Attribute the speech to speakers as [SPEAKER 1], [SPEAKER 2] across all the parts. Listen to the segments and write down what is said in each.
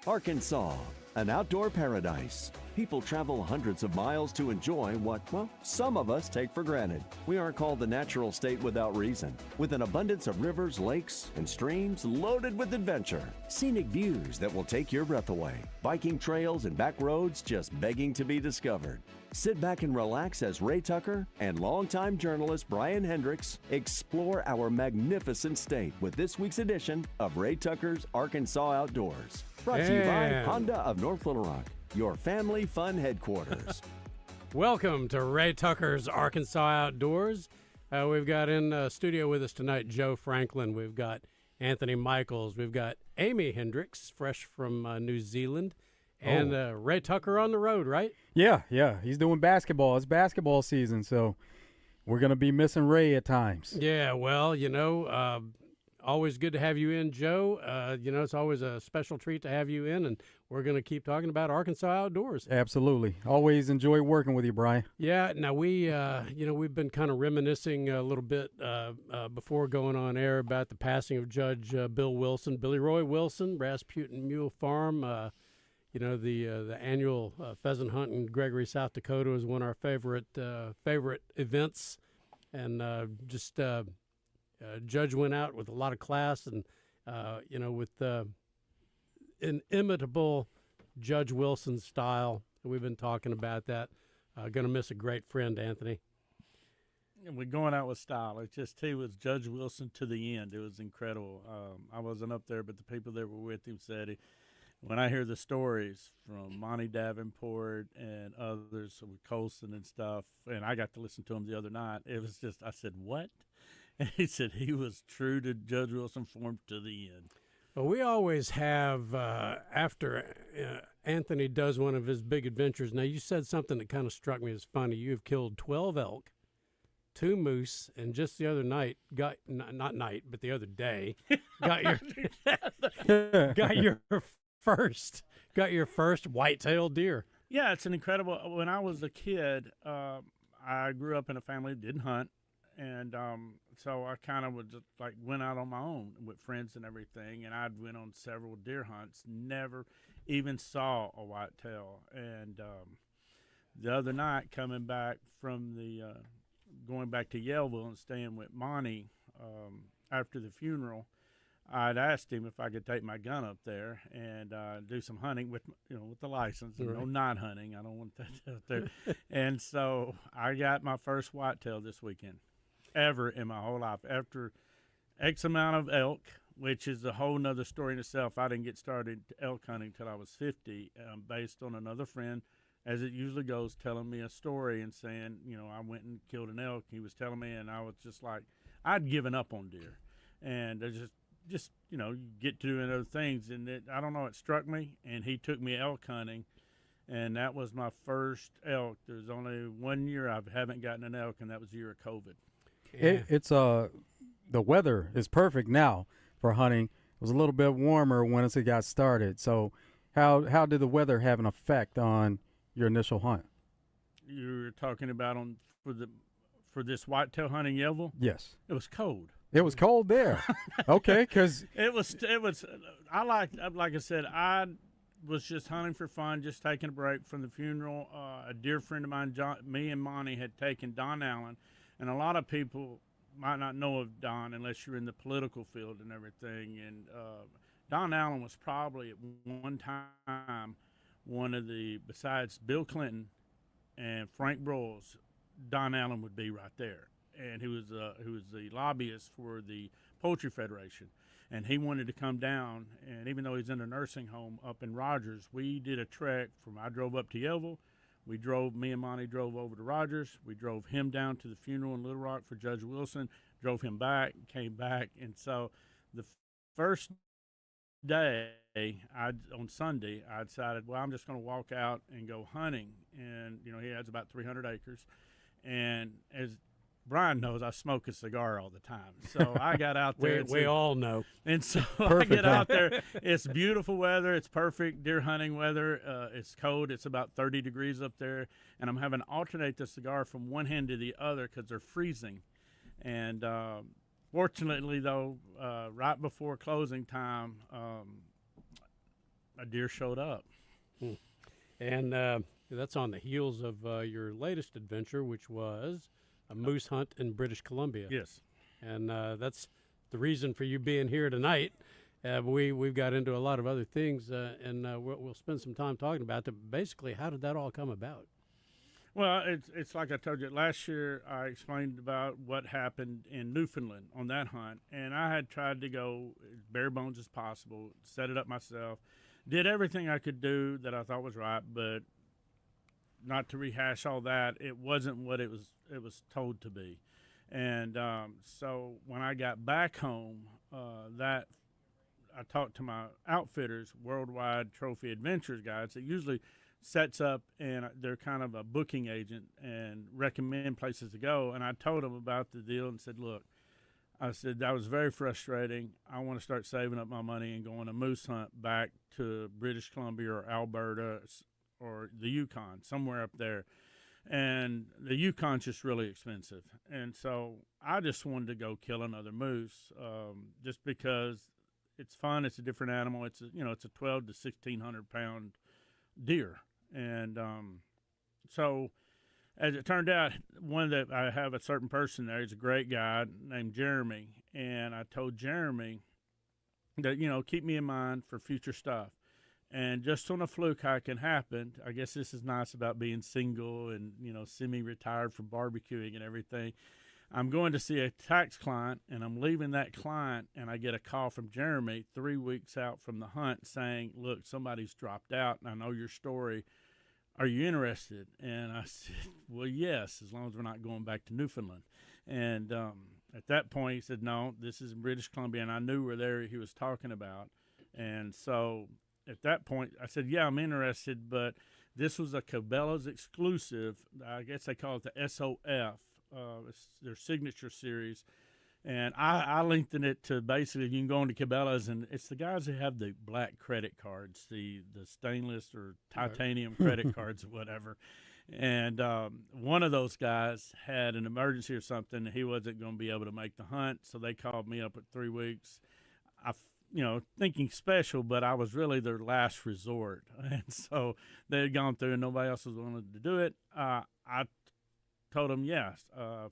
[SPEAKER 1] Arkansas, an outdoor paradise. People travel hundreds of miles to enjoy what, well, some of us take for granted. We aren't called the natural state without reason, with an abundance of rivers, lakes, and streams loaded with adventure. Scenic views that will take your breath away. Biking trails and back roads just begging to be discovered. Sit back and relax as Ray Tucker and longtime journalist Brian Hendricks explore our magnificent state with this week's edition of Ray Tucker's Arkansas Outdoors. Brought to you by Honda of North Little Rock, your family fun headquarters.
[SPEAKER 2] Welcome to Ray Tucker's Arkansas Outdoors. We've got in studio with us tonight Joe Franklin. We've got Anthony Michaels. We've got Amy Hendricks, fresh from New Zealand. And Ray Tucker on the road, right?
[SPEAKER 3] Yeah. He's doing basketball. It's basketball season, so we're going to be missing Ray at times.
[SPEAKER 2] Yeah, well, always good to have you in, Joe. It's always a special treat to have you in, and we're going to keep talking about Arkansas Outdoors.
[SPEAKER 3] Absolutely. Always enjoy working with you, Brian.
[SPEAKER 2] Yeah, now we've been kind of reminiscing a little bit before going on air about the passing of Judge Bill Wilson, Billy Roy Wilson, Rasputin Mule Farm. The annual pheasant hunt in Gregory, South Dakota is one of our favorite events, and Judge went out with a lot of class and with inimitable Judge Wilson style. We've been talking about that. Going to miss a great friend, Anthony.
[SPEAKER 4] We're going out with style. It's just he was Judge Wilson to the end. It was incredible. I wasn't up there, but the people that were with him said when I hear the stories from Monty Davenport and others with Colson and stuff, and I got to listen to him the other night, it was just, I said, what? And he said he was true to Judge Wilson form to the end.
[SPEAKER 2] Well, we always have, after Anthony does one of his big adventures, now you said something that kind of struck me as funny. You have killed 12 elk, 2 moose, and just the other night, the other day, got your first white-tailed deer.
[SPEAKER 4] Yeah, it's an incredible. When I was a kid, I grew up in a family that didn't hunt, and so I kind of went out on my own with friends and everything, and I went on several deer hunts. Never even saw a whitetail, and the other night coming back from going back to Yellville and staying with Monty after the funeral. I'd asked him if I could take my gun up there and do some hunting with the license. Right. No night hunting. I don't want that out there. And so I got my first whitetail this weekend ever in my whole life. After X amount of elk, which is a whole nother story in itself. I didn't get started elk hunting until I was 50, based on another friend, as it usually goes, telling me a story and saying, I went and killed an elk. He was telling me, and I was just like, I'd given up on deer. And just you get to doing other things, and I don't know, it struck me, and he took me elk hunting, and that was my first elk. There's only 1 year I haven't gotten an elk, and that was the year of COVID.
[SPEAKER 3] Yeah. It's the weather is perfect now for hunting. It was a little bit warmer once it got started. So how did the weather have an effect on your initial hunt?
[SPEAKER 4] You're talking about for this whitetail hunting Yellville?
[SPEAKER 3] Yes.
[SPEAKER 4] It was cold.
[SPEAKER 3] It was cold there. Okay, because
[SPEAKER 4] it was. Like I said, I was just hunting for fun, just taking a break from the funeral. A dear friend of mine, me and Monty, had taken Don Allen, and a lot of people might not know of Don unless you're in the political field and everything. And Don Allen was probably at one time one of besides Bill Clinton and Frank Broyles, Don Allen would be right there. And he was the lobbyist for the Poultry Federation, and he wanted to come down. And even though he's in a nursing home up in Rogers, we did a trek I drove up to Yellville. Me and Monty drove over to Rogers. We drove him down to the funeral in Little Rock for Judge Wilson, drove him back, came back. And so the first day, on Sunday, I decided, well, I'm just going to walk out and go hunting. And, he has about 300 acres. And as Brian knows, I smoke a cigar all the time. So I got out there.
[SPEAKER 2] we all know.
[SPEAKER 4] And so
[SPEAKER 3] perfect,
[SPEAKER 4] I get out there. It's beautiful weather. It's perfect deer hunting weather. It's cold. It's about 30 degrees up there. And I'm having to alternate the cigar from one hand to the other because they're freezing. And fortunately, though, right before closing time, a deer showed up.
[SPEAKER 2] And that's on the heels of your latest adventure, which was a moose hunt in British Columbia.
[SPEAKER 4] Yes.
[SPEAKER 2] And that's the reason for you being here tonight. We've got into a lot of other things, and we'll spend some time talking about that. Basically, how did that all come about?
[SPEAKER 4] Well, it's like I told you last year. I explained about what happened in Newfoundland on that hunt, and I had tried to go as bare bones as possible, set it up myself, did everything I could do that I thought was right, but not to rehash all that, it wasn't what it was told to be. And so when I got back home, that I talked to my outfitters, Worldwide Trophy Adventures guys. It usually sets up, and they're kind of a booking agent and recommend places to go. And I told them about the deal and said, look, I said, that was very frustrating. I want to start saving up my money and going a moose hunt back to British Columbia or Alberta or the Yukon, somewhere up there. And the Yukon's just really expensive. And so I just wanted to go kill another moose, just because it's fun. It's a different animal. It's a 12 to 1,600 pound deer. And so as it turned out, I have a certain person there. He's a great guy named Jeremy. And I told Jeremy that, keep me in mind for future stuff. And just on a fluke how it can happen, I guess this is nice about being single and, semi-retired from barbecuing and everything. I'm going to see a tax client, and I'm leaving that client, and I get a call from Jeremy 3 weeks out from the hunt saying, look, somebody's dropped out, and I know your story. Are you interested? And I said, well, yes, as long as we're not going back to Newfoundland. And at that point, he said, no, this is in British Columbia, and I knew where there he was talking about. And so at that point, I said, yeah, I'm interested, but this was a Cabela's exclusive. I guess they call it the SOF. It's their signature series. And I lengthened it to basically you can go into Cabela's, and it's the guys that have the black credit cards, the stainless or titanium credit cards or whatever. And one of those guys had an emergency or something. He wasn't going to be able to make the hunt, so they called me up at 3 weeks. Thinking special, but I was really their last resort. And so they had gone through and nobody else was willing to do it. I told them yes,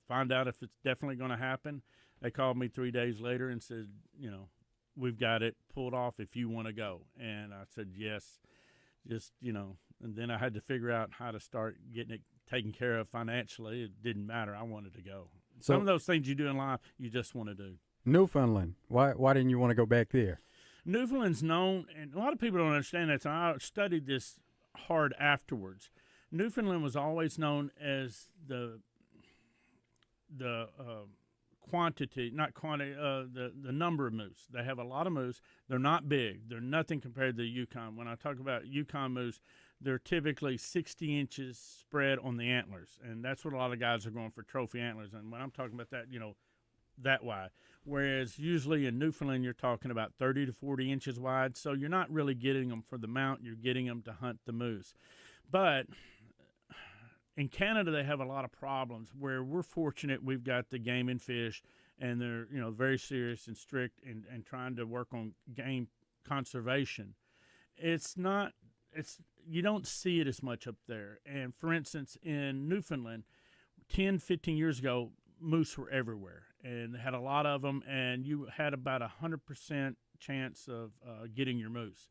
[SPEAKER 4] find out if it's definitely going to happen. They called me 3 days later and said, we've got it pulled off if you want to go. And I said, yes, and then I had to figure out how to start getting it taken care of financially. It didn't matter. I wanted to go. Some of those things you do in life, you just want to do.
[SPEAKER 3] Newfoundland. Why didn't you want to go back there?
[SPEAKER 4] Newfoundland's known, and a lot of people don't understand that, so I studied this hard afterwards. Newfoundland was always known as the number of moose. They have a lot of moose. They're not big. They're nothing compared to the Yukon. When I talk about Yukon moose, they're typically 60 inches spread on the antlers, and that's what a lot of guys are going for, trophy antlers. And when I'm talking about that, that wide. Whereas usually in Newfoundland, you're talking about 30 to 40 inches wide. So you're not really getting them for the mount. You're getting them to hunt the moose. But in Canada, they have a lot of problems where we're fortunate we've got the Game and Fish, and they're, very serious and strict and trying to work on game conservation. You don't see it as much up there. And for instance, in Newfoundland, 10, 15 years ago, moose were everywhere, and they had a lot of them, and you had about 100% chance of getting your moose.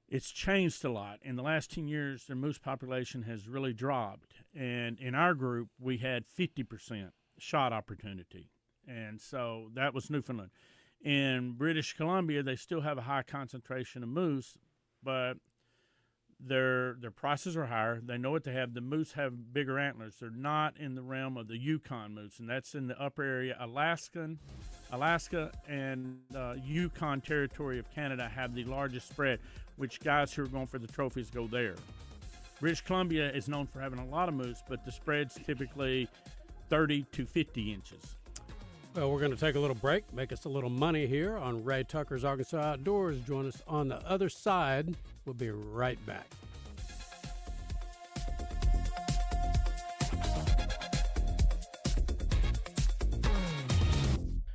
[SPEAKER 4] It's changed a lot. In the last 10 years, the moose population has really dropped, and in our group, we had 50% shot opportunity, and so that was Newfoundland. In British Columbia, they still have a high concentration of moose, but their prices are higher. They know what they have. The moose have bigger antlers. They're not in the realm of the Yukon moose, and that's in the upper area. Alaska and Yukon territory of Canada have the largest spread, which guys who are going for the trophies go there. British Columbia is known for having a lot of moose, but the spread's typically 30 to 50 inches.
[SPEAKER 2] Well, we're going to take a little break, make us a little money here on Ray Tucker's Arkansas Outdoors. Join us on the other side. We'll be right back.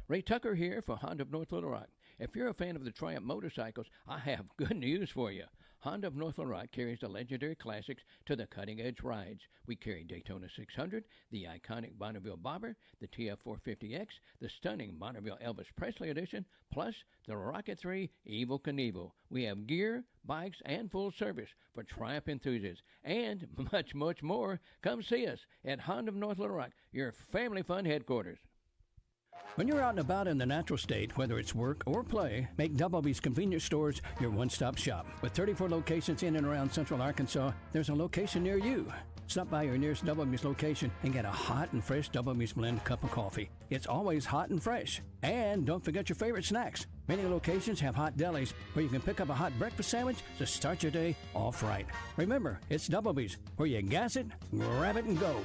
[SPEAKER 5] Ray Tucker here for Honda of North Little Rock. If you're a fan of the Triumph motorcycles, I have good news for you. Honda of North Little Rock carries the legendary classics to the cutting-edge rides. We carry Daytona 600, the iconic Bonneville Bobber, the TF450X, the stunning Bonneville Elvis Presley Edition, plus the Rocket 3 Evel Knievel. We have gear, bikes, and full service for Triumph enthusiasts, and much, much more. Come see us at Honda of North Little Rock, your family fun headquarters.
[SPEAKER 6] When you're out and about in the natural state, whether it's work or play, make Double B's Convenience Stores your one-stop shop. With 34 locations in and around central Arkansas, there's a location near you. Stop by your nearest Double B's location and get a hot and fresh Double B's blend cup of coffee. It's always hot and fresh. And don't forget your favorite snacks. Many locations have hot delis where you can pick up a hot breakfast sandwich to start your day off right. Remember, it's Double B's, where you gas it, grab it, and go.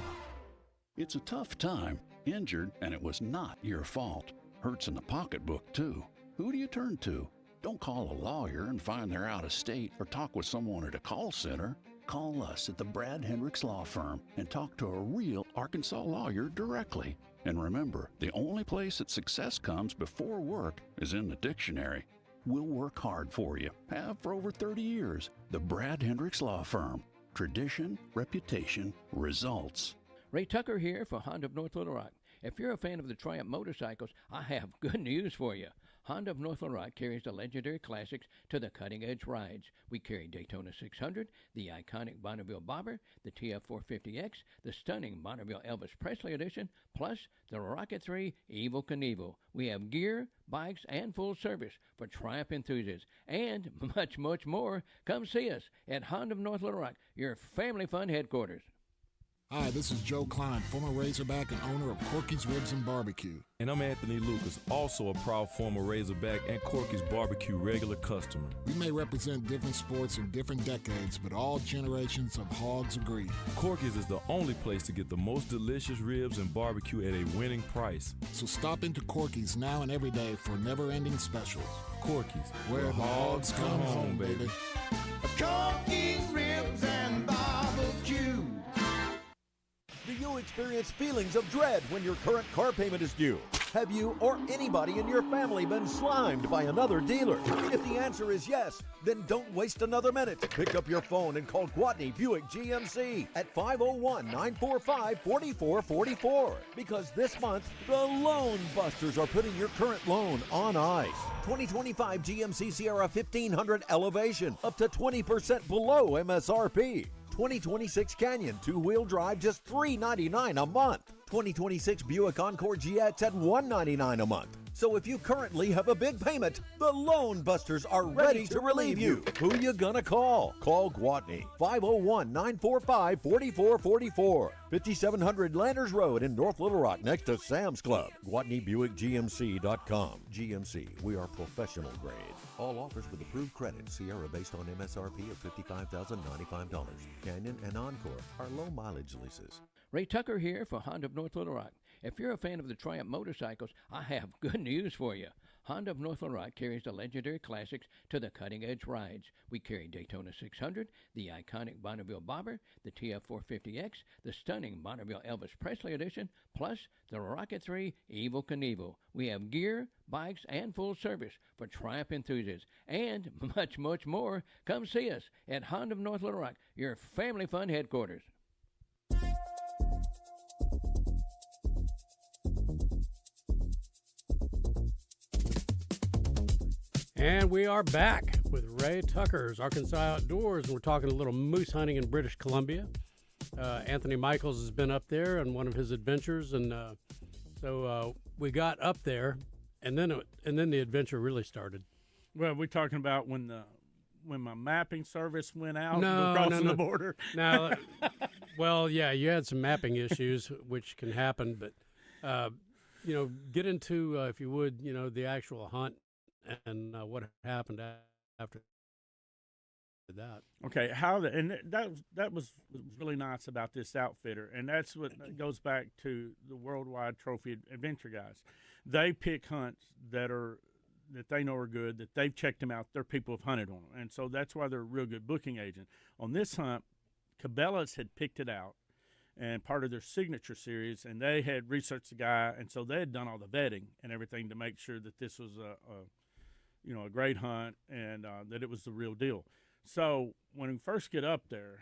[SPEAKER 7] It's a tough time. Injured, and it was not your fault. Hurts in the pocketbook, too. Who do you turn to? Don't call a lawyer and find they're out of state or talk with someone at a call center. Call us at the Brad Hendricks Law Firm and talk to a real Arkansas lawyer directly. And remember, the only place that success comes before work is in the dictionary. We'll work hard for you. Have for over 30 years. The Brad Hendricks Law Firm. Tradition, reputation, results.
[SPEAKER 5] Ray Tucker here for Honda of North Little Rock. If you're a fan of the Triumph motorcycles, I have good news for you. Honda of North Little Rock carries the legendary classics to the cutting-edge rides. We carry Daytona 600, the iconic Bonneville Bobber, the TF450X, the stunning Bonneville Elvis Presley Edition, plus the Rocket 3 Evel Knievel. We have gear, bikes, and full service for Triumph enthusiasts, and much, much more. Come see us at Honda of North Little Rock, your family fun headquarters.
[SPEAKER 8] Hi, this is Joe Klein, former Razorback and owner of Corky's Ribs and Barbecue.
[SPEAKER 9] And I'm Anthony Lucas, also a proud former Razorback and Corky's Barbecue regular customer.
[SPEAKER 8] We may represent different sports in different decades, but all generations of hogs agree.
[SPEAKER 9] Corky's is the only place to get the most delicious ribs and barbecue at a winning price.
[SPEAKER 8] So stop into Corky's now and every day for never-ending specials.
[SPEAKER 9] Corky's,
[SPEAKER 8] where the hogs come home, baby.
[SPEAKER 10] Corky's Ribs and Barbecue. Do you experience feelings of dread when your current car payment is due? Have you or anybody in your family been slimed by another dealer? If the answer is yes, then don't waste another minute. Pick up your phone and call Gwatney Buick GMC at 501-945-4444. Because this month, the Loan Busters are putting your current loan on ice. 2025 GMC Sierra 1500 Elevation, up to 20% below MSRP. 2026 Canyon two-wheel drive, just $399 a month. 2026 Buick Encore GX at $199 a month. So if you currently have a big payment, the Loan Busters are ready to relieve you. Who you gonna call? Call Gwatney, 501-945-4444. 5700 Landers Road in North Little Rock, next to Sam's Club. GwatneyBuickGMC.com. GMC, we are professional grade. All offers with approved credit. Sierra based on MSRP of $55,095. Canyon and Encore are low mileage leases.
[SPEAKER 5] Ray Tucker here for Honda of North Little Rock. If you're a fan of the Triumph motorcycles, I have good news for you. Honda of North Little Rock carries the legendary classics to the cutting-edge rides. We carry Daytona 600, the iconic Bonneville Bobber, the TF450X, the stunning Bonneville Elvis Presley Edition, plus the Rocket 3 Evel Knievel. We have gear, bikes, and full service for Triumph enthusiasts, and much, much more. Come see us at Honda of North Little Rock, your family fun headquarters.
[SPEAKER 2] And we are back with Ray Tucker's Arkansas Outdoors, and we're talking a little moose hunting in British Columbia. Anthony Michaels has been up there on one of his adventures, and so we got up there, and then the adventure really started.
[SPEAKER 4] Well, we're talking about when my mapping service went out crossing the border.
[SPEAKER 2] No, well, yeah, you had some mapping issues, which can happen, but get into if you would, the actual hunt. And what happened after that?
[SPEAKER 4] Okay, that was really nice about this outfitter, and that's what goes back to the Worldwide Trophy Adventure guys. They pick hunts that they know are good, that they've checked them out. Their people have hunted on them, and so that's why they're a real good booking agent. On this hunt, Cabela's had picked it out, and part of their signature series, and they had researched the guy, and so they had done all the vetting and everything to make sure that this was a great hunt, and that it was the real deal. So when we first get up there,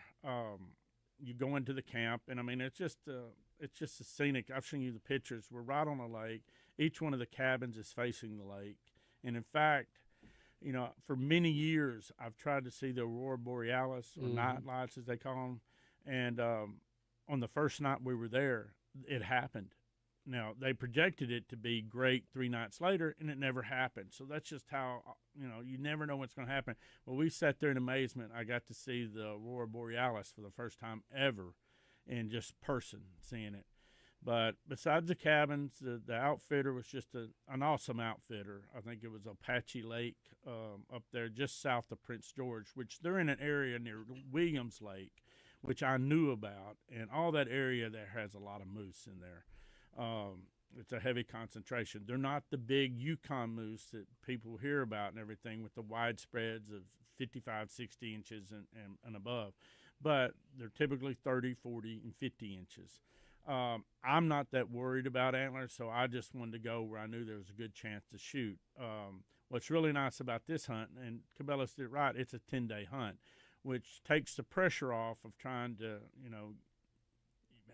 [SPEAKER 4] you go into the camp, and I mean it's just a scenic. I've shown you the pictures. We're right on a lake. Each one of the cabins is facing the lake, and in fact, for many years I've tried to see the Aurora Borealis, or night lights as they call them, and on the first night we were there, it happened. Now, they projected it to be great 3 nights later, and it never happened. So that's just how, you never know what's going to happen. Well, we sat there in amazement. I got to see the Aurora Borealis for the first time ever in just person, seeing it. But besides the cabins, the outfitter was just an awesome outfitter. I think it was Apache Lake up there just south of Prince George, which they're in an area near Williams Lake, which I knew about. And all that area there has a lot of moose in there. It's a heavy concentration. They're not the big Yukon moose that people hear about and everything with the wide spreads of 55, 60 inches and above. But they're typically 30, 40, and 50 inches. I'm not that worried about antlers, so I just wanted to go where I knew there was a good chance to shoot. What's really nice about this hunt, and Cabela's did it right, it's a 10-day hunt, which takes the pressure off of trying to,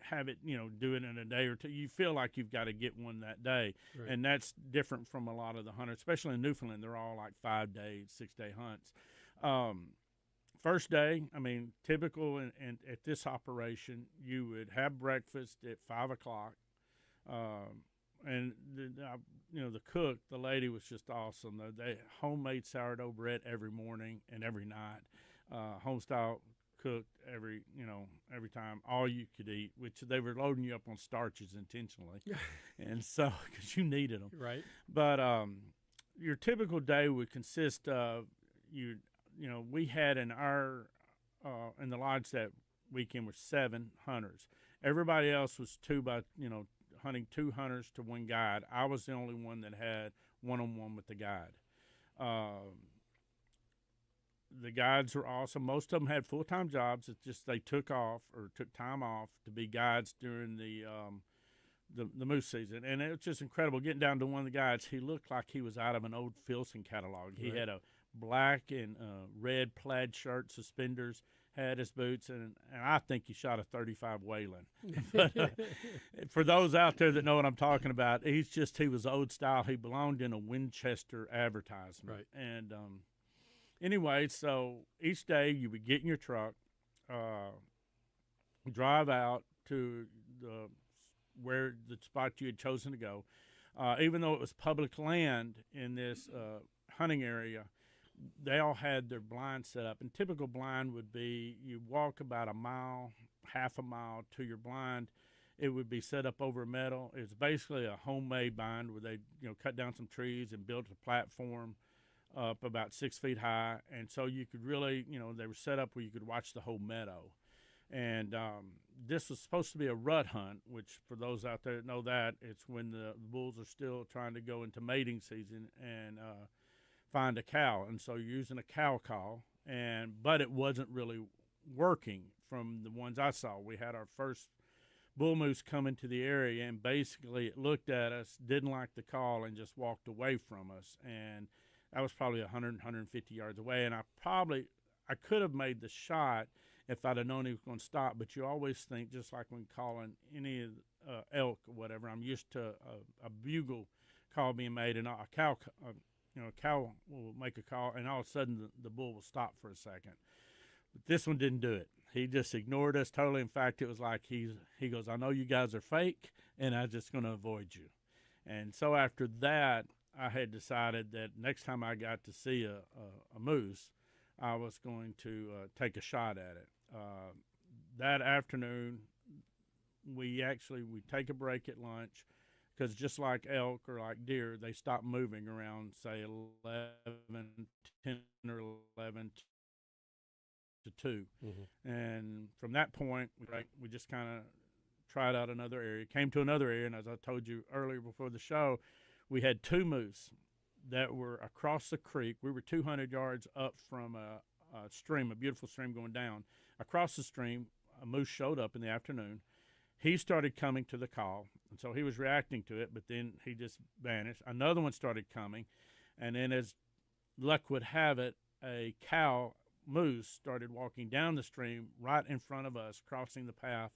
[SPEAKER 4] have it, do it in a day or two. You feel like you've got to get one that day. Right. And that's different from a lot of the hunters, especially in Newfoundland. They're all like 5-day, 6-day hunts. First day, I mean, typical and at this operation, you would have breakfast at 5 o'clock. And the cook, the lady was just awesome. They homemade sourdough bread every morning and every night. Home style cooked every time, all you could eat, which they were loading you up on starches intentionally. And so, because you needed them.
[SPEAKER 2] Right.
[SPEAKER 4] But your typical day would consist of, we had in the lodge that weekend were 7 hunters. Everybody else was hunting 2 hunters to 1 guide. I was the only one that had one-on-one with the guide. The guides were awesome. Most of them had full-time jobs. It's just they took time off to be guides during the moose season. And it was just incredible. Getting down to one of the guides, he looked like he was out of an old Filson catalog. He had a black and red plaid shirt, suspenders, had his boots, and I think he shot a 35 Whalen. But for those out there that know what I'm talking about, he was old style. He belonged in a Winchester advertisement.
[SPEAKER 2] Right.
[SPEAKER 4] And anyway, so each day you would get in your truck, drive out to where the spot you had chosen to go. Even though it was public land in this hunting area, they all had their blind set up. And typical blind would be you walk about a mile, half a mile to your blind. It would be set up over metal. It was basically a homemade blind where they cut down some trees and built a platform up about 6 feet high. And so you could really, they were set up where you could watch the whole meadow. And this was supposed to be a rut hunt, which for those out there that know that, it's when the bulls are still trying to go into mating season and find a cow. And so you're using a cow call, but it wasn't really working from the ones I saw. We had our first bull moose come into the area, and basically it looked at us, didn't like the call, and just walked away from us. And I was probably 100, 150 yards away, and I could have made the shot if I'd have known he was going to stop. But you always think, just like when calling any elk or whatever, I'm used to a bugle call being made, and a cow will make a call, and all of a sudden the bull will stop for a second. But this one didn't do it. He just ignored us totally. In fact, it was like he goes, I know you guys are fake, and I'm just going to avoid you. And so after that, I had decided that next time I got to see a moose, I was going to take a shot at it. That afternoon, we take a break at lunch, because just like elk or like deer, they stop moving around, say, 10 or 11 to 2. Mm-hmm. And from that point, we just kind of tried out another area, came to another area, and as I told you earlier before the show, we had 2 moose that were across the creek. We were 200 yards up from a stream, a beautiful stream going down. Across the stream, a moose showed up in the afternoon. He started coming to the call, and so he was reacting to it, but then he just vanished. Another one started coming, and then as luck would have it, a moose started walking down the stream right in front of us, crossing the path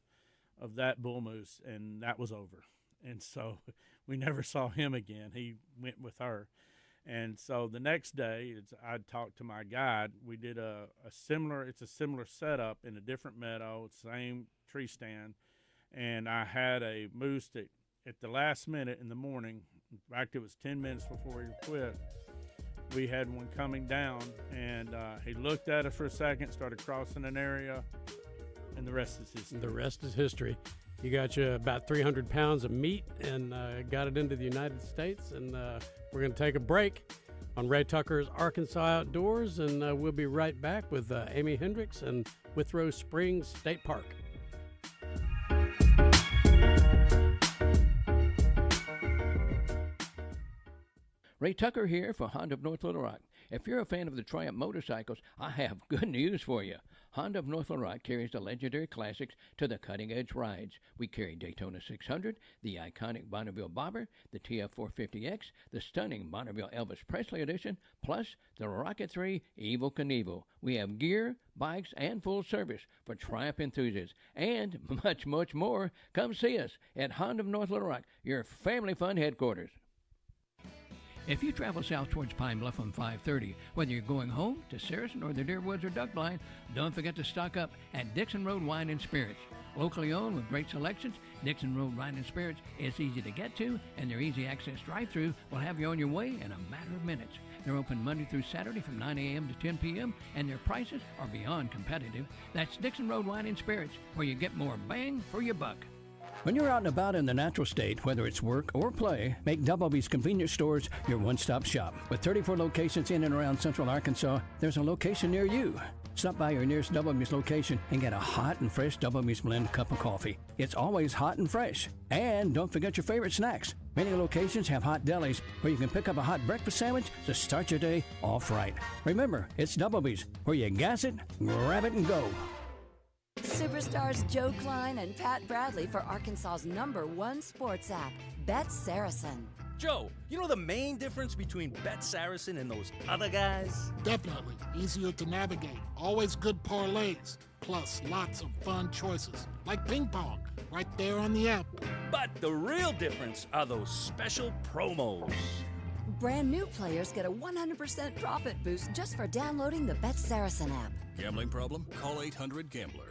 [SPEAKER 4] of that bull moose, and that was over. And so we never saw him again. He went with her. And so the next day, I talked to my guide. We did a similar setup in a different meadow, same tree stand. And I had a moose that at the last minute in the morning, in fact, it was 10 minutes before he quit, we had one coming down, and he looked at us for a second, started crossing an area, and the rest is history.
[SPEAKER 2] The rest is history. You got you about 300 pounds of meat and got it into the United States, and we're going to take a break on Ray Tucker's Arkansas Outdoors, and we'll be right back with Amy Hendricks and Withrow Springs State Park.
[SPEAKER 5] Ray Tucker here for Honda of North Little Rock. If you're a fan of the Triumph motorcycles, I have good news for you. Honda of North Little Rock carries the legendary classics to the cutting-edge rides. We carry Daytona 600, the iconic Bonneville Bobber, the TF450X, the stunning Bonneville Elvis Presley Edition, plus the Rocket 3 Evel Knievel. We have gear, bikes, and full service for Triumph enthusiasts, and much, much more. Come see us at Honda of North Little Rock, your family fun headquarters. If you travel south towards Pine Bluff on 530, whether you're going home to Saracen or the Deerwoods or Duck Blind, don't forget to stock up at Dixon Road Wine and Spirits. Locally owned with great selections, Dixon Road Wine and Spirits is easy to get to, and their easy access drive-thru will have you on your way in a matter of minutes. They're open Monday through Saturday from 9 a.m. to 10 p.m., and their prices are beyond competitive. That's Dixon Road Wine and Spirits, where you get more bang for your buck.
[SPEAKER 6] When you're out and about in the natural state, whether it's work or play, make Double B's Convenience Stores your one-stop shop. With 34 locations in and around central Arkansas, there's a location near you. Stop by your nearest Double B's location and get a hot and fresh Double B's blend cup of coffee. It's always hot and fresh. And don't forget your favorite snacks. Many locations have hot delis where you can pick up a hot breakfast sandwich to start your day off right. Remember, it's Double B's, where you gas it, grab it, and go.
[SPEAKER 11] Superstars Joe Klein and Pat Bradley for Arkansas's #1 sports app, Bet Saracen.
[SPEAKER 12] Joe, you know the main difference between Bet Saracen and those other guys?
[SPEAKER 8] Definitely. Easier to navigate. Always good parlays. Plus, lots of fun choices. Like ping pong, right there on the app.
[SPEAKER 12] But the real difference are those special promos.
[SPEAKER 11] Brand new players get a 100% profit boost just for downloading the Bet Saracen app.
[SPEAKER 13] Gambling problem? Call 800-GAMBLER.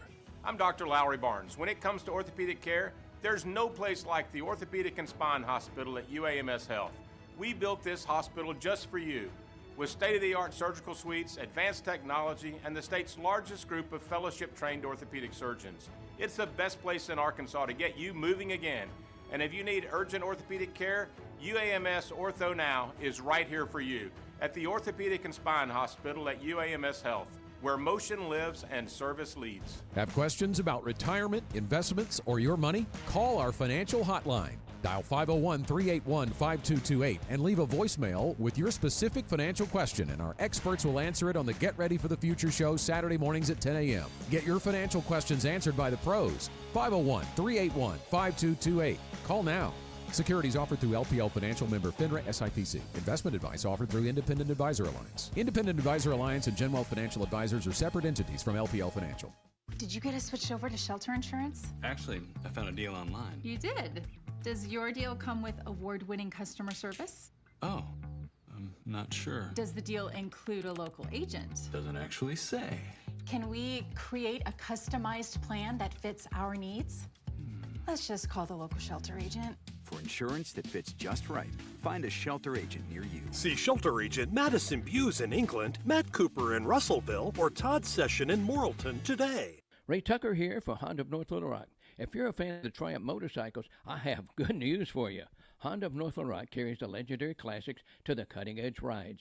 [SPEAKER 14] I'm Dr. Lowry Barnes. When it comes to orthopedic care, there's no place like the Orthopedic and Spine Hospital at UAMS Health. We built this hospital just for you. With state-of-the-art surgical suites, advanced technology, and the state's largest group of fellowship-trained orthopedic surgeons. It's the best place in Arkansas to get you moving again. And if you need urgent orthopedic care, UAMS Ortho Now is right here for you at the Orthopedic and Spine Hospital at UAMS Health, where motion lives and service leads.
[SPEAKER 15] Have questions about retirement, investments, or your money? Call our financial hotline. Dial 501-381-5228 and leave a voicemail with your specific financial question, and our experts will answer it on the Get Ready for the Future show Saturday mornings at 10 a.m. Get your financial questions answered by the pros. 501-381-5228. Call now. Securities offered through LPL Financial, member FINRA SIPC. Investment advice offered through Independent Advisor Alliance. Independent Advisor Alliance and Genwealth Financial Advisors are separate entities from LPL Financial.
[SPEAKER 16] Did you get us switched over to shelter insurance?
[SPEAKER 17] Actually, I found a deal online.
[SPEAKER 16] You did? Does your deal come with award-winning customer service?
[SPEAKER 17] Oh, I'm not sure.
[SPEAKER 16] Does the deal include a local agent?
[SPEAKER 17] Doesn't actually say.
[SPEAKER 16] Can we create a customized plan that fits our needs? Let's just call the local shelter agent.
[SPEAKER 18] For insurance that fits just right, find a shelter agent near you.
[SPEAKER 19] See shelter agent Madison Buse in England, Matt Cooper in Russellville, or Todd Session in Morrilton today.
[SPEAKER 5] Ray Tucker here for Honda of North Little Rock. If you're a fan of the Triumph motorcycles, I have good news for you. Honda of North Little Rock carries the legendary classics to the cutting-edge rides.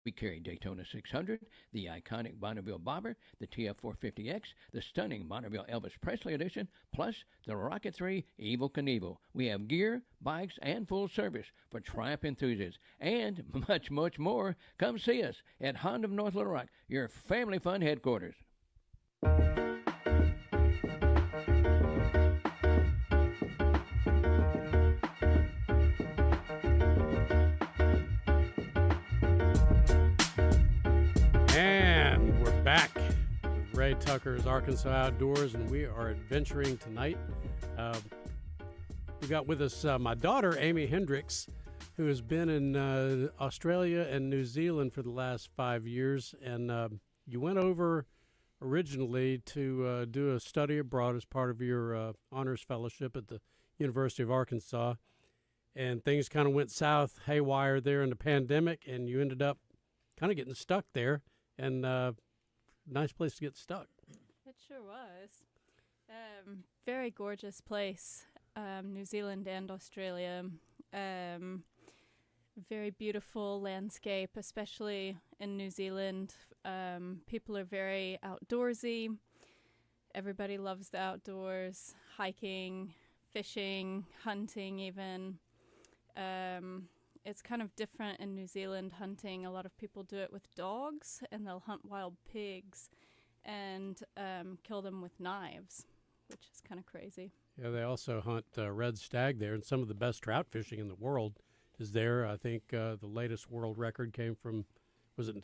[SPEAKER 5] We carry Daytona 600, the iconic Bonneville Bobber, the TF450X, the stunning Bonneville Elvis Presley Edition, plus the Rocket 3 Evel Knievel. We have gear, bikes, and full service for Triumph enthusiasts, and much, much more. Come see us at Honda of North Little Rock, your family fun headquarters.
[SPEAKER 2] Clay Tucker's Arkansas Outdoors, and we are adventuring tonight. We got with us my daughter, Amy Hendricks, who has been in Australia and New Zealand for the last 5 years. And you went over originally to do a study abroad as part of your honors fellowship at the University of Arkansas. And things kind of went south haywire there in the pandemic, and you ended up kind of getting stuck there. And nice place to get stuck.
[SPEAKER 20] It sure was. Very gorgeous place, New Zealand and Australia. Very beautiful landscape, especially in New Zealand. People are very outdoorsy. Everybody loves the outdoors, hiking, fishing, hunting even. It's kind of different in New Zealand hunting. A lot of people do it with dogs, and they'll hunt wild pigs and kill them with knives, which is kind of crazy.
[SPEAKER 2] Yeah, they also hunt red stag there, and some of the best trout fishing in the world is there. I think the latest world record came from, was it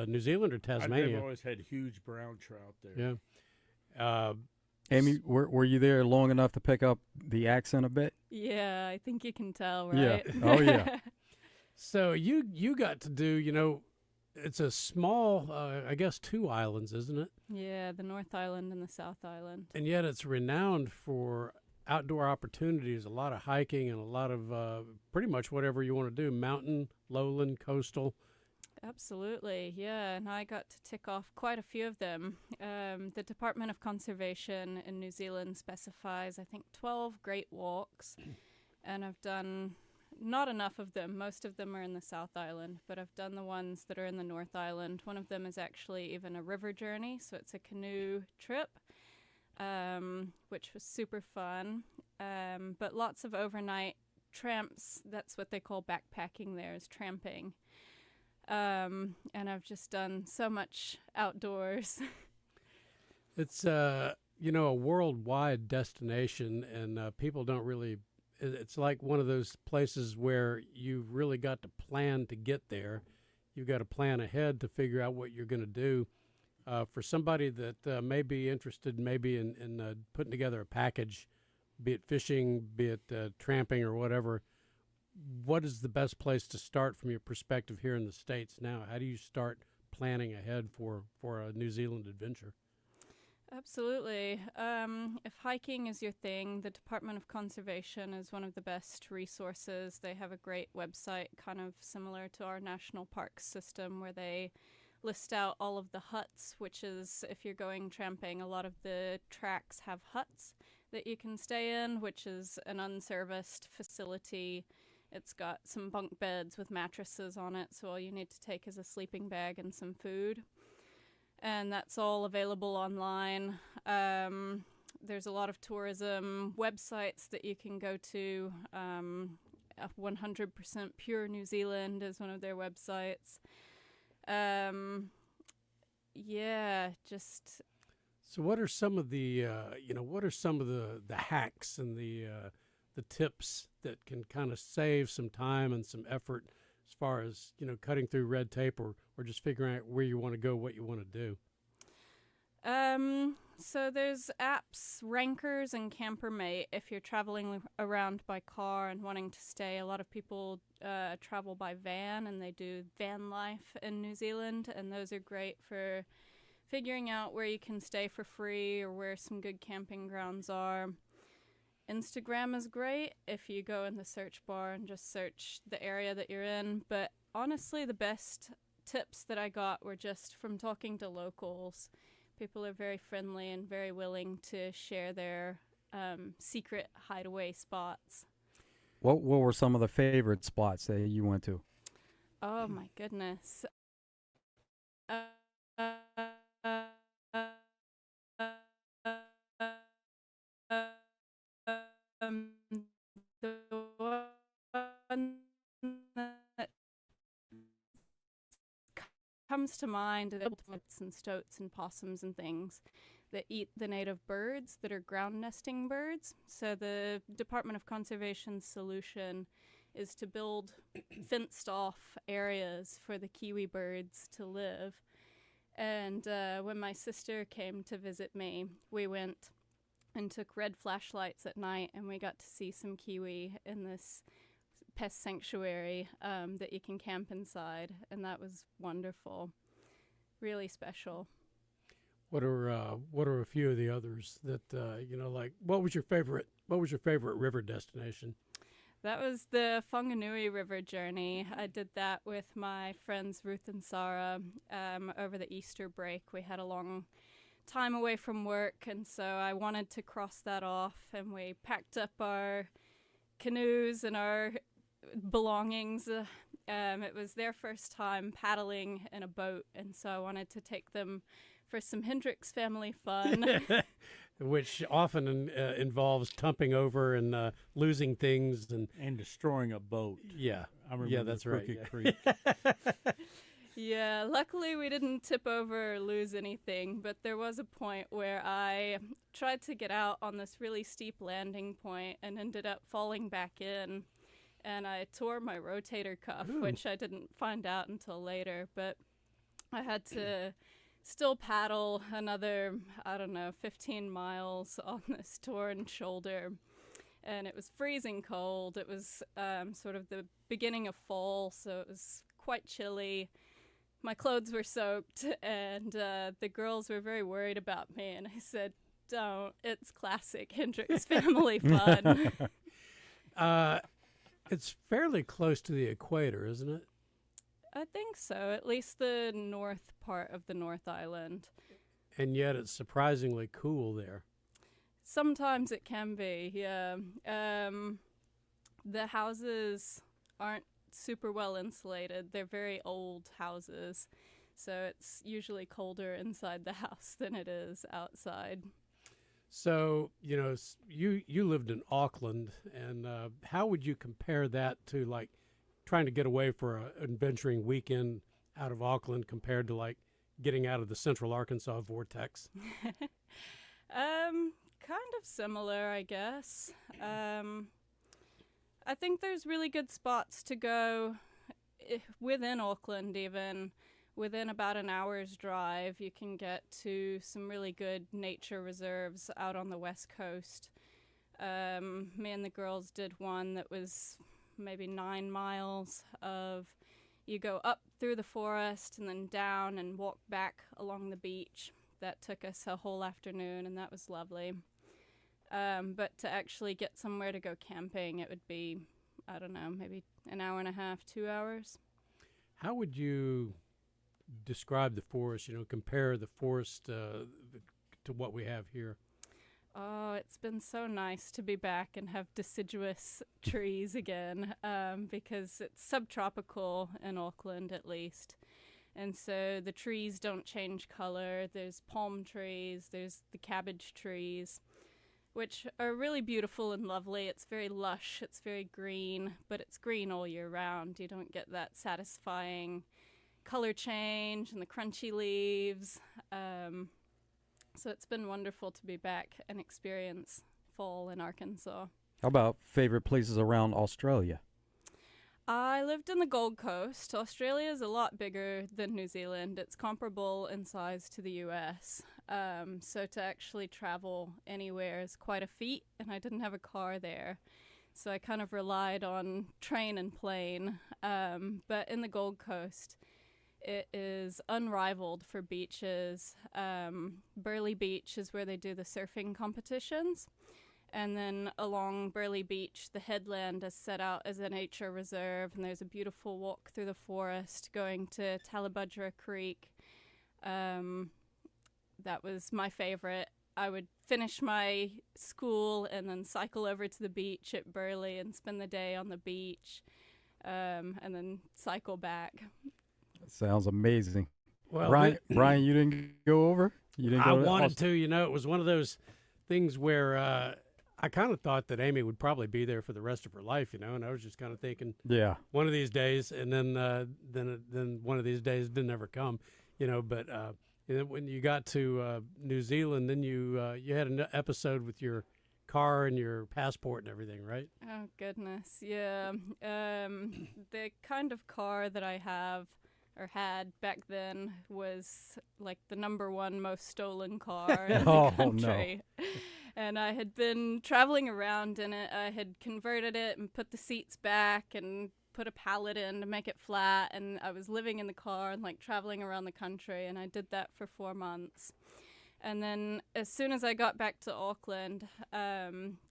[SPEAKER 2] New Zealand or Tasmania?
[SPEAKER 4] They've always had huge brown trout there.
[SPEAKER 2] Yeah.
[SPEAKER 3] Amy, were you there long enough to pick up the accent a bit?
[SPEAKER 20] Yeah, I think you can tell, right?
[SPEAKER 3] Yeah. Oh, yeah.
[SPEAKER 2] So you got to do, it's a small, I guess, 2 islands, isn't it?
[SPEAKER 20] Yeah, the North Island and the South Island.
[SPEAKER 2] And yet it's renowned for outdoor opportunities, a lot of hiking and a lot of pretty much whatever you want to do, mountain, lowland, coastal.
[SPEAKER 20] Absolutely, yeah, and I got to tick off quite a few of them. The Department of Conservation in New Zealand specifies, I think, 12 great walks, and I've done not enough of them. Most of them are in the South Island, but I've done the ones that are in the North Island. One of them is actually even a river journey, so it's a canoe trip, which was super fun, but lots of overnight tramps. That's what they call backpacking there, is tramping. And I've just done so much outdoors.
[SPEAKER 2] It's, a worldwide destination, and people don't really, it's like one of those places where you've really got to plan to get there. You've got to plan ahead to figure out what you're going to do. For somebody that may be interested maybe in putting together a package, be it fishing, be it tramping or whatever, what is the best place to start from your perspective here in the States now? How do you start planning ahead for a New Zealand adventure?
[SPEAKER 20] Absolutely. If hiking is your thing, the Department of Conservation is one of the best resources. They have a great website, kind of similar to our national parks system, where they list out all of the huts, which is, if you're going tramping, a lot of the tracks have huts that you can stay in, which is an unserviced facility. It's got some bunk beds with mattresses on it, so all you need to take is a sleeping bag and some food. And that's all available online. There's a lot of tourism websites that you can go to. 100% Pure New Zealand is one of their websites.
[SPEAKER 2] So what are some of the, the hacks and the tips that can kind of save some time and some effort as far as, cutting through red tape or just figuring out where you want to go, what you want to do?
[SPEAKER 20] So there's apps, Rankers and Campermate, if you're traveling around by car and wanting to stay. A lot of people travel by van, and they do van life in New Zealand, and those are great for figuring out where you can stay for free or where some good camping grounds are. Instagram is great if you go in the search bar and just search the area that you're in. But honestly, the best tips that I got were just from talking to locals. People are very friendly and very willing to share their secret hideaway spots.
[SPEAKER 3] What were some of the favorite spots that you went to?
[SPEAKER 20] Oh, my goodness. The one that comes to mind are and stoats and possums and things that eat the native birds that are ground nesting birds. So the Department of Conservation's solution is to build fenced off areas for the kiwi birds to live. And when my sister came to visit me, we went and took red flashlights at night, and we got to see some kiwi in this pest sanctuary that you can camp inside, and that was wonderful, really special.
[SPEAKER 2] What are a few of the others that like what was your favorite river destination?
[SPEAKER 20] That was the Whanganui River journey. I did that with my friends Ruth and Sarah over the Easter break. We had a long time away from work, and so I wanted to cross that off, and we packed up our canoes and our belongings. It was their first time paddling in a boat, and so I wanted to take them for some Hendricks family fun.
[SPEAKER 2] Which often involves tumping over and losing things
[SPEAKER 4] and destroying a boat.
[SPEAKER 2] Yeah,
[SPEAKER 4] I remember
[SPEAKER 2] that's
[SPEAKER 4] Crooked
[SPEAKER 2] right.
[SPEAKER 4] Creek.
[SPEAKER 20] Yeah, luckily we didn't tip over or lose anything, but there was a point where I tried to get out on this really steep landing point and ended up falling back in, and I tore my rotator cuff, which I didn't find out until later, but I had to still paddle another, 15 miles on this torn shoulder, and it was freezing cold. It was sort of the beginning of fall, so it was quite chilly. My clothes were soaked, and the girls were very worried about me, and I said, "Don't. It's classic Hendricks family fun."
[SPEAKER 2] It's fairly close to the equator, isn't it?
[SPEAKER 20] I think so, at least the north part of the North Island.
[SPEAKER 2] And yet it's surprisingly cool there.
[SPEAKER 20] Sometimes it can be, yeah. The houses aren't super well insulated. They're very old houses, so it's usually colder inside the house than it is outside.
[SPEAKER 2] So, you lived in Auckland, and how would you compare that to, like, trying to get away for an adventuring weekend out of Auckland compared to, like, getting out of the central Arkansas vortex?
[SPEAKER 20] Kind of similar, I guess. I think there's really good spots to go within Auckland, even within about an hour's drive. You can get to some really good nature reserves out on the west coast. Me and the girls did one that was maybe 9 miles of, you go up through the forest and then down and walk back along the beach. That took us a whole afternoon, and that was lovely. But to actually get somewhere to go camping, it would be, maybe an hour and a half, 2 hours.
[SPEAKER 2] How would you describe the forest, compare the forest to what we have here?
[SPEAKER 20] Oh, it's been so nice to be back and have deciduous trees again, because it's subtropical in Auckland at least. And so the trees don't change color. There's palm trees, there's the cabbage trees, which are really beautiful and lovely. It's very lush, it's very green, but it's green all year round. You don't get that satisfying color change and the crunchy leaves. So it's been wonderful to be back and experience fall in Arkansas.
[SPEAKER 3] How about favorite places around Australia?
[SPEAKER 20] I lived in the Gold Coast. Australia is a lot bigger than New Zealand. It's comparable in size to the U.S. So to actually travel anywhere is quite a feat, and I didn't have a car there. So I kind of relied on train and plane. But in the Gold Coast, it is unrivaled for beaches. Burleigh Beach is where they do the surfing competitions. And then along Burleigh Beach, the headland is set out as a nature reserve, and there's a beautiful walk through the forest going to Tallebudgera Creek. That was my favorite. I would finish my school and then cycle over to the beach at Burleigh and spend the day on the beach, and then cycle back.
[SPEAKER 3] Sounds amazing.
[SPEAKER 2] Well,
[SPEAKER 3] Brian, you didn't go over? You didn't
[SPEAKER 2] I
[SPEAKER 3] go
[SPEAKER 2] wanted to. It was one of those things where I kind of thought that Amy would probably be there for the rest of her life, and I was just kind of thinking,
[SPEAKER 3] yeah,
[SPEAKER 2] one of these days, and then one of these days didn't ever come, But when you got to New Zealand, then you had an episode with your car and your passport and everything, right?
[SPEAKER 20] Oh goodness, yeah. The kind of car that I have, or had back then, was like the #1 most stolen car in
[SPEAKER 3] Oh,
[SPEAKER 20] the country.
[SPEAKER 3] no.
[SPEAKER 20] And I had been traveling around in it. I had converted it and put the seats back and put a pallet in to make it flat. And I was living in the car and like traveling around the country. And I did that for 4 months. And then as soon as I got back to Auckland,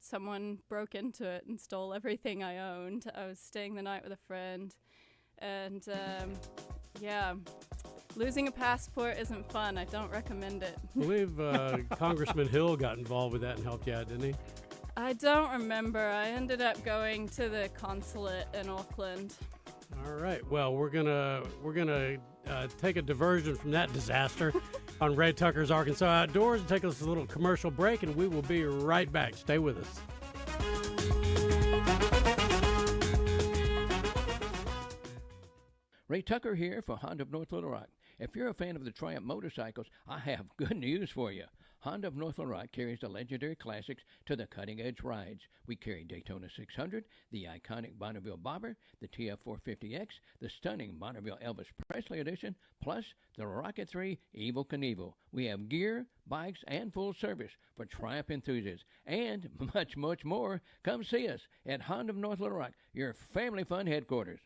[SPEAKER 20] someone broke into it and stole everything I owned. I was staying the night with a friend. And yeah, losing a passport isn't fun. I don't recommend it.
[SPEAKER 2] I believe Congressman Hill got involved with that and helped you out, didn't he?
[SPEAKER 20] I don't remember. I ended up going to the consulate in Auckland.
[SPEAKER 2] All right. Well, we're gonna take a diversion from that disaster on Ray Tucker's Arkansas Outdoors and take us a little commercial break, and we will be right back. Stay with us.
[SPEAKER 5] Ray Tucker here for Honda of North Little Rock. If you're a fan of the Triumph motorcycles, I have good news for you. Honda of North Little Rock carries the legendary classics to the cutting-edge rides. We carry Daytona 600, the iconic Bonneville Bobber, the TF450X, the stunning Bonneville Elvis Presley Edition, plus the Rocket 3 Evel Knievel. We have gear, bikes, and full service for Triumph enthusiasts, and much, much more. Come see us at Honda of North Little Rock, your family fun headquarters.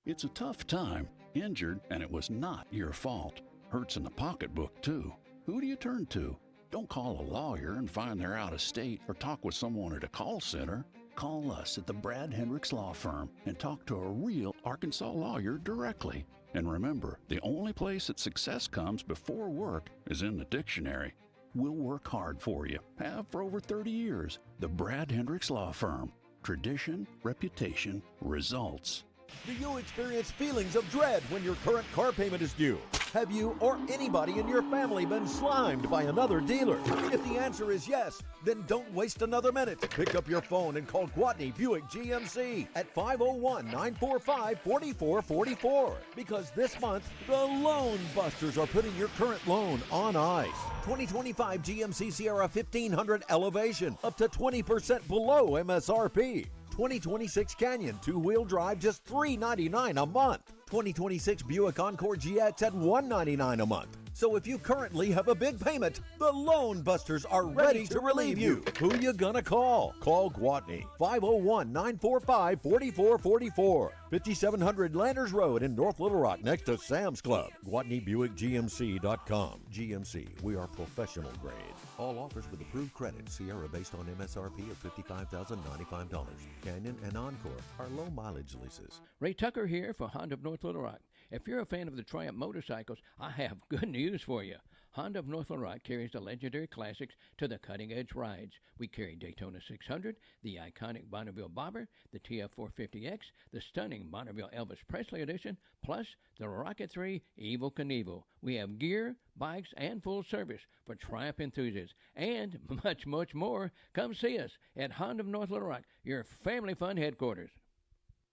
[SPEAKER 7] It's a tough time, injured, and it was not your fault. Hurts in the pocketbook, too. Who do you turn to? Don't call a lawyer and find they're out of state or talk with someone at a call center. Call us at the Brad Hendricks Law Firm and talk to a real Arkansas lawyer directly. And remember, the only place that success comes before work is in the dictionary. We'll work hard for you. Have for over 30 years. The Brad Hendricks Law Firm. Tradition, reputation, results.
[SPEAKER 10] Do you experience feelings of dread when your current car payment is due? Have you or anybody in your family been slimed by another dealer? If the answer is yes, then don't waste another minute. Pick up your phone and call Gwatney Buick GMC at 501-945-4444. Because this month, the Loan Busters are putting your current loan on ice. 2025 GMC Sierra 1500 Elevation, up to 20% below MSRP. 2026 Canyon two-wheel drive, just $399 a month. 2026 Buick Encore GX at $199 a month. So if you currently have a big payment, the Loan Busters are ready to relieve you. Who you gonna call? Call Gwatney, 501-945-4444. 5700 Landers Road in North Little Rock, next to Sam's Club. GwatneyBuickGMC.com. GMC, we are professional grade. All offers with approved credit. Sierra based on MSRP of $55,095. Canyon and Encore are low mileage leases.
[SPEAKER 5] Ray Tucker here for Honda of North Little Rock. If you're a fan of the Triumph motorcycles, I have good news for you. Honda of North Little Rock carries the legendary classics to the cutting-edge rides. We carry Daytona 600, the iconic Bonneville Bobber, the TF450X, the stunning Bonneville Elvis Presley Edition, plus the Rocket 3 Evel Knievel. We have gear, bikes, and full service for Triumph enthusiasts, and much, much more. Come see us at Honda of North Little Rock, your family fun headquarters.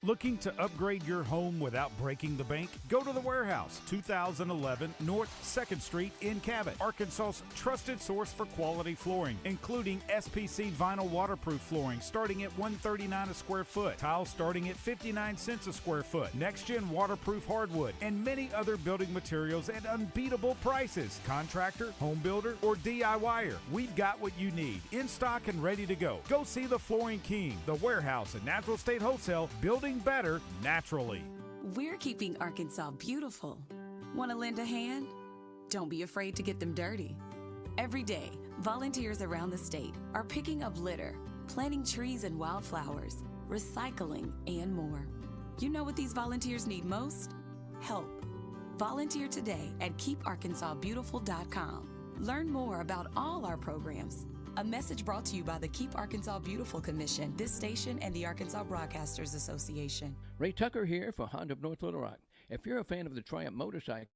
[SPEAKER 21] Looking to upgrade your home without breaking the bank? Go to The Warehouse, 2011 North 2nd Street in Cabot, Arkansas's trusted source for quality flooring, including SPC vinyl waterproof flooring starting at $139 a square foot, tile starting at 59 cents a square foot, next-gen waterproof hardwood, and many other building materials at unbeatable prices. Contractor, home builder, or DIYer, we've got what you need, in stock and ready to go. Go see the Flooring King, The Warehouse at Natural State Wholesale, building better naturally.
[SPEAKER 22] We're keeping Arkansas beautiful. Want to lend a hand? Don't be afraid to get them dirty. Every day, volunteers around the state are picking up litter, planting trees and wildflowers, recycling, and more. You know what these volunteers need most? Help. Volunteer today at KeepArkansasBeautiful.com. Learn more about all our programs. A message brought to you by the Keep Arkansas Beautiful Commission, this station, and the Arkansas Broadcasters Association.
[SPEAKER 5] Ray Tucker here for Honda of North Little Rock. If you're a fan of the Triumph motorcycles,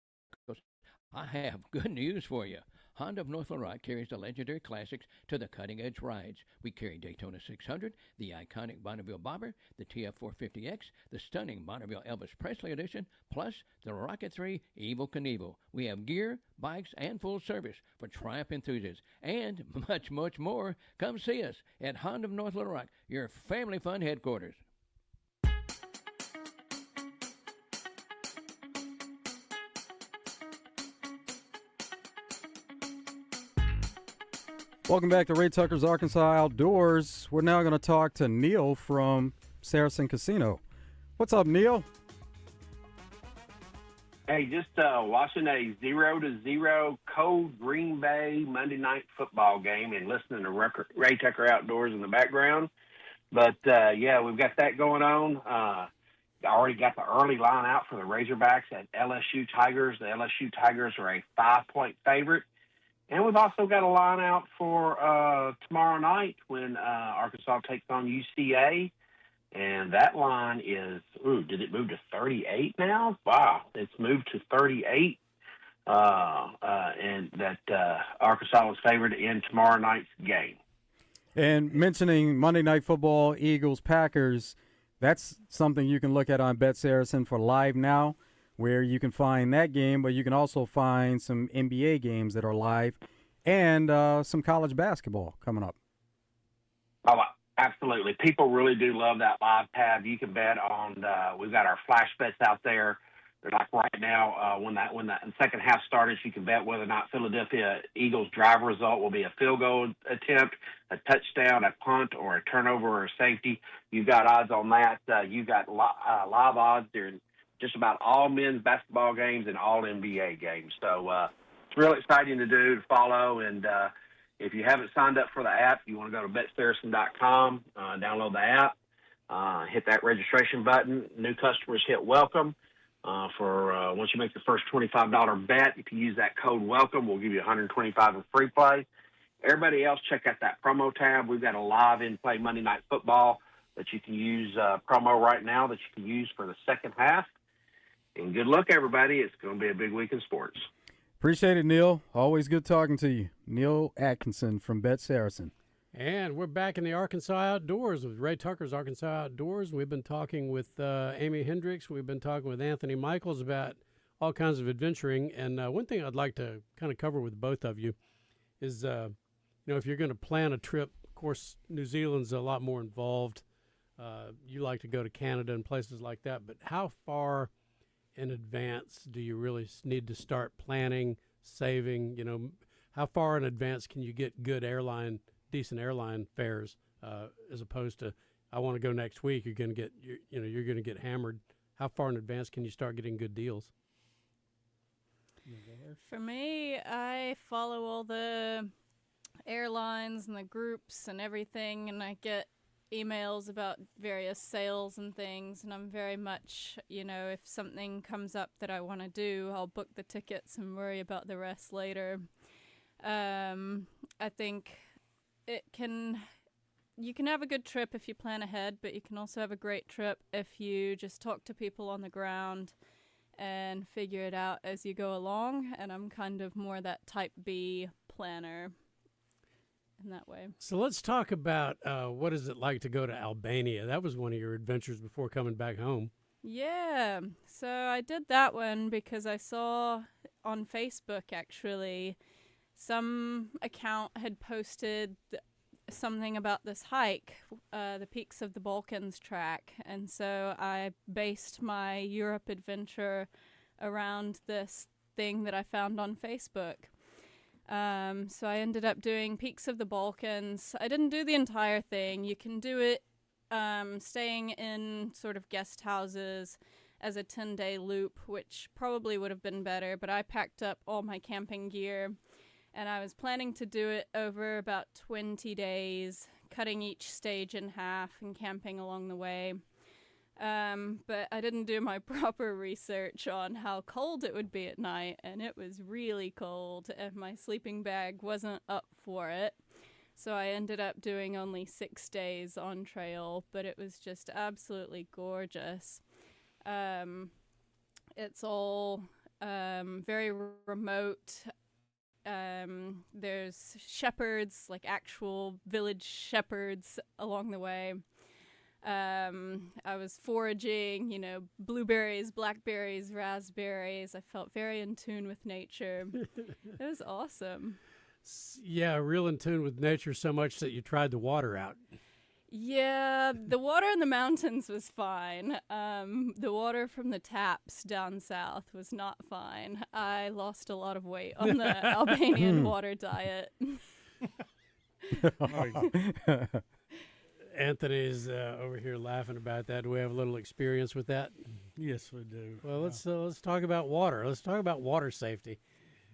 [SPEAKER 5] I have good news for you. Honda of North Little Rock carries the legendary classics to the cutting-edge rides. We carry Daytona 600, the iconic Bonneville Bobber, the TF450X, the stunning Bonneville Elvis Presley Edition, plus the Rocket 3 Evel Knievel. We have gear, bikes, and full service for Triumph enthusiasts, and much, much more. Come see us at Honda of North Little Rock, your family fun headquarters.
[SPEAKER 3] Welcome back to Ray Tucker's Arkansas Outdoors. We're now going to talk to Neil from Saracen Casino. What's up, Neil?
[SPEAKER 1] Hey, just watching a 0-0 cold Green Bay Monday night football game and listening to Ray Tucker Outdoors in the background. But, yeah, we've got that going on. I already got the early line out for the Razorbacks at LSU Tigers. The LSU Tigers are a 5-point favorite. And we've also got a line out for tomorrow night when Arkansas takes on UCA. And that line is, did it move to 38 now? Wow, it's moved to 38. And that Arkansas is favored in tomorrow night's game.
[SPEAKER 3] And mentioning Monday Night Football, Eagles, Packers, that's something you can look at on Bet Saracen for live now, where you can find that game, but you can also find some NBA games that are live and some college basketball coming up.
[SPEAKER 1] Oh, absolutely. People really do love that live tab. You can bet on, we've got our flash bets out there. They're like right now, when the second half started, you can bet whether or not Philadelphia Eagles drive result will be a field goal attempt, a touchdown, a punt, or a turnover or a safety. You've got odds on that. You've got live odds during just about all men's basketball games and all NBA games. So it's really exciting to follow. And if you haven't signed up for the app, you want to go to betsaracen.com, download the app, hit that registration button. New customers hit welcome. For once you make the first $25 bet, if you use that code welcome, we'll give you $125 in free play. Everybody else, check out that promo tab. We've got a live in-play Monday Night Football that you can use promo right now that you can use for the second half. And good luck, everybody. It's going to be a big week in sports.
[SPEAKER 3] Appreciate it, Neil. Always good talking to you. Neil Atkinson from Bet Saracen.
[SPEAKER 2] And we're back in the Arkansas Outdoors with Ray Tucker's Arkansas Outdoors. We've been talking with Amy Hendricks. We've been talking with Anthony Michaels about all kinds of adventuring. And one thing I'd like to kind of cover with both of you is, if you're going to plan a trip, of course, New Zealand's a lot more involved. You like to go to Canada and places like that. But how far in advance do you really need to start planning, saving? How far in advance can you get decent airline fares, as opposed to, I want to go next week? You're going to get hammered. How far in advance can you start getting good deals?
[SPEAKER 20] For me, I follow all the airlines and the groups and everything, and I get emails about various sales and things, and I'm very much, if something comes up that I want to do, I'll book the tickets and worry about the rest later. I think you can have a good trip if you plan ahead, but you can also have a great trip if you just talk to people on the ground and figure it out as you go along. And I'm kind of more that type B planner in that way.
[SPEAKER 2] So let's talk about what is it like to go to Albania? That was one of your adventures before coming back home.
[SPEAKER 20] Yeah, so I did that one because I saw on Facebook, actually, some account had posted something about this hike, the Peaks of the Balkans track, and so I based my Europe adventure around this thing that I found on Facebook. So I ended up doing Peaks of the Balkans. I didn't do the entire thing. You can do it staying in sort of guest houses as a 10-day loop, which probably would have been better, but I packed up all my camping gear, and I was planning to do it over about 20 days, cutting each stage in half and camping along the way. But I didn't do my proper research on how cold it would be at night, and it was really cold, and my sleeping bag wasn't up for it. So I ended up doing only 6 days on trail, but it was just absolutely gorgeous. It's all very remote. There's shepherds, like actual village shepherds along the way. I was foraging, blueberries, blackberries, raspberries. I felt very in tune with nature. It was awesome.
[SPEAKER 2] Yeah, real in tune with nature so much that you tried the water out.
[SPEAKER 20] Yeah, the water in the mountains was fine. The water from the taps down south was not fine. I lost a lot of weight on the Albanian water diet.
[SPEAKER 2] Anthony's over here laughing about that. Do we have a little experience with that?
[SPEAKER 4] Yes, we do.
[SPEAKER 2] Well, let's talk about water. Let's talk about water safety.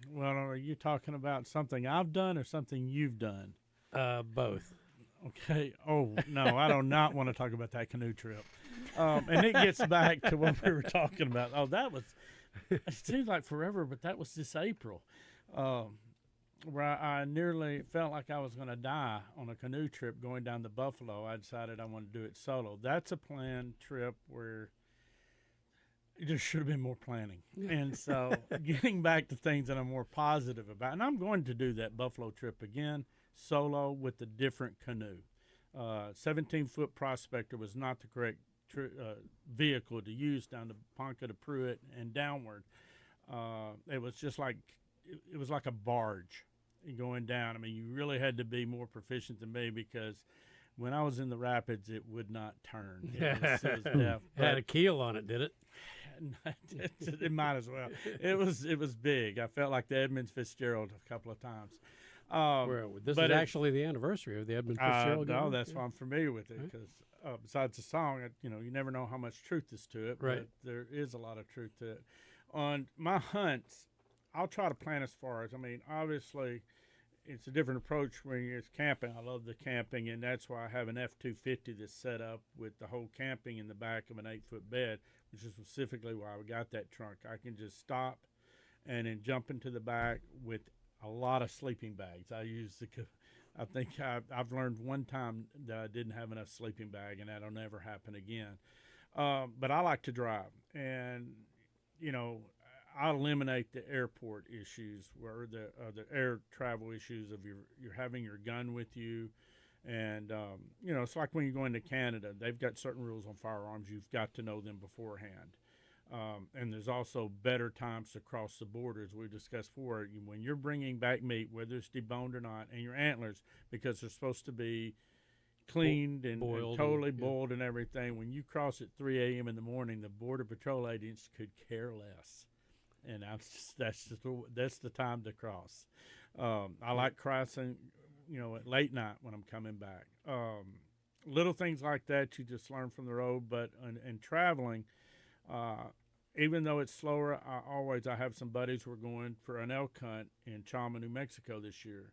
[SPEAKER 4] Well, are you talking about something I've done or something you've done?
[SPEAKER 2] Both.
[SPEAKER 4] Okay. Oh, no, I do not want to talk about that canoe trip. And it gets back to what we were talking about. Oh, that was, it seems like forever, but that was this April, where I nearly felt like I was going to die on a canoe trip going down to Buffalo. I decided I wanted to do it solo. That's a planned trip where there should have been more planning. And so getting back to things that I'm more positive about, and I'm going to do that Buffalo trip again, solo with a different canoe. 17-foot Prospector was not the correct vehicle to use down to Ponca to Pruitt and downward. It was just like, it was like a barge going down. I mean, you really had to be more proficient than me because when I was in the rapids, it would not turn. It was deaf.
[SPEAKER 2] Had a keel on it, did it?
[SPEAKER 4] It might as well. It was big. I felt like the Edmund Fitzgerald a couple of times.
[SPEAKER 2] This is actually the anniversary of the Edmund Fitzgerald.
[SPEAKER 4] No, that's why I'm familiar with it because besides the song, you never know how much truth is to it.
[SPEAKER 2] Right.
[SPEAKER 4] But there is a lot of truth to it. On my hunts, I'll try to plan as far as, obviously, it's a different approach when it's camping. I love the camping, and that's why I have an F-250 that's set up with the whole camping in the back of an 8-foot bed, which is specifically why we got that trunk. I can just stop and then jump into the back with a lot of sleeping bags. I think I've learned one time that I didn't have enough sleeping bag, and that'll never happen again. But I like to drive, and, I eliminate the airport issues where the air travel issues of you're having your gun with you. And, it's like when you go into Canada, they've got certain rules on firearms. You've got to know them beforehand. And there's also better times to cross the border, as we discussed before. When you're bringing back meat, whether it's deboned or not, and your antlers, because they're supposed to be cleaned and totally boiled and everything, when you cross at 3 a.m. in the morning, the Border Patrol agents could care less. And that's the time to cross. I like crossing, at late night when I'm coming back. Little things like that you just learn from the road. But in traveling, even though it's slower, I have some buddies who are going for an elk hunt in Chalma, New Mexico this year.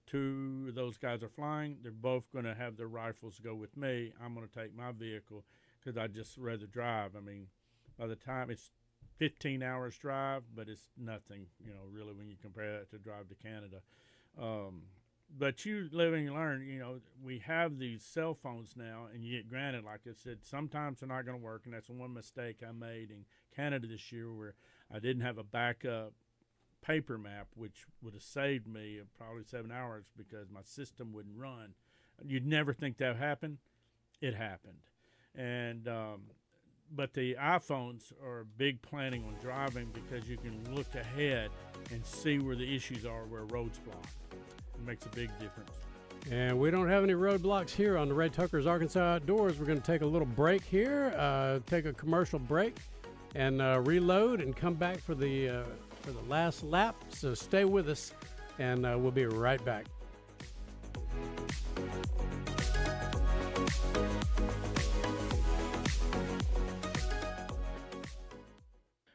[SPEAKER 4] 2 of those guys are flying. They're both going to have their rifles go with me. I'm going to take my vehicle because I'd just rather drive. By the time it's 15 hours drive, but it's nothing, really, when you compare that to drive to Canada. But you live and you learn. We have these cell phones now, and you get granted, like I said, sometimes they're not going to work, and that's one mistake I made in Canada this year where I didn't have a backup paper map, which would have saved me probably 7 hours because my system wouldn't run. You'd never think that would happen. It happened. And but the iPhones are big planning on driving because you can look ahead and see where the issues are, where roads block. It makes a big difference.
[SPEAKER 2] And we don't have any roadblocks here on the Ray Tucker's Arkansas Outdoors. We're going to take a little break here, take a commercial break, and reload and come back for the last lap. So stay with us, and we'll be right back.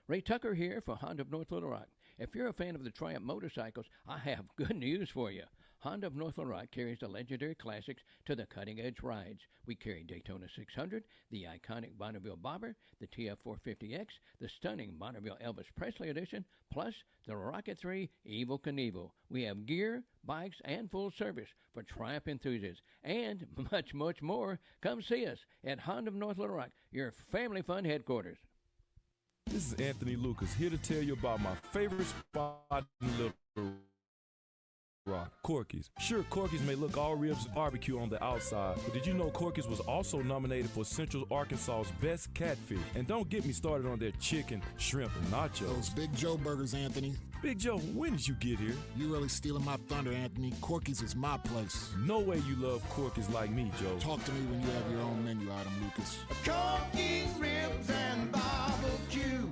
[SPEAKER 5] Ray Tucker here for Honda of North Little Rock. If you're a fan of the Triumph motorcycles, I have good news for you. Honda of North Little Rock carries the legendary classics to the cutting-edge rides. We carry Daytona 600, the iconic Bonneville Bobber, the TF450X, the stunning Bonneville Elvis Presley Edition, plus the Rocket 3 Evel Knievel. We have gear, bikes, and full service for Triumph enthusiasts, and much, much more. Come see us at Honda of North Little Rock, your family fun headquarters.
[SPEAKER 6] This is Anthony Lucas, here to tell you about my favorite spot in Little Rock, Corky's. Sure, Corky's may look all ribs and barbecue on the outside, but did you know Corky's was also nominated for Central Arkansas's best catfish? And don't get me started on their chicken, shrimp, and nachos.
[SPEAKER 8] Those Big Joe burgers, Anthony.
[SPEAKER 6] Big Joe, when did you get here?
[SPEAKER 8] You really stealing my thunder, Anthony. Corky's is my place.
[SPEAKER 6] No way you love Corky's like me, Joe.
[SPEAKER 8] Talk to me when you have your own menu item, Lucas.
[SPEAKER 9] Corky's ribs and barbecue.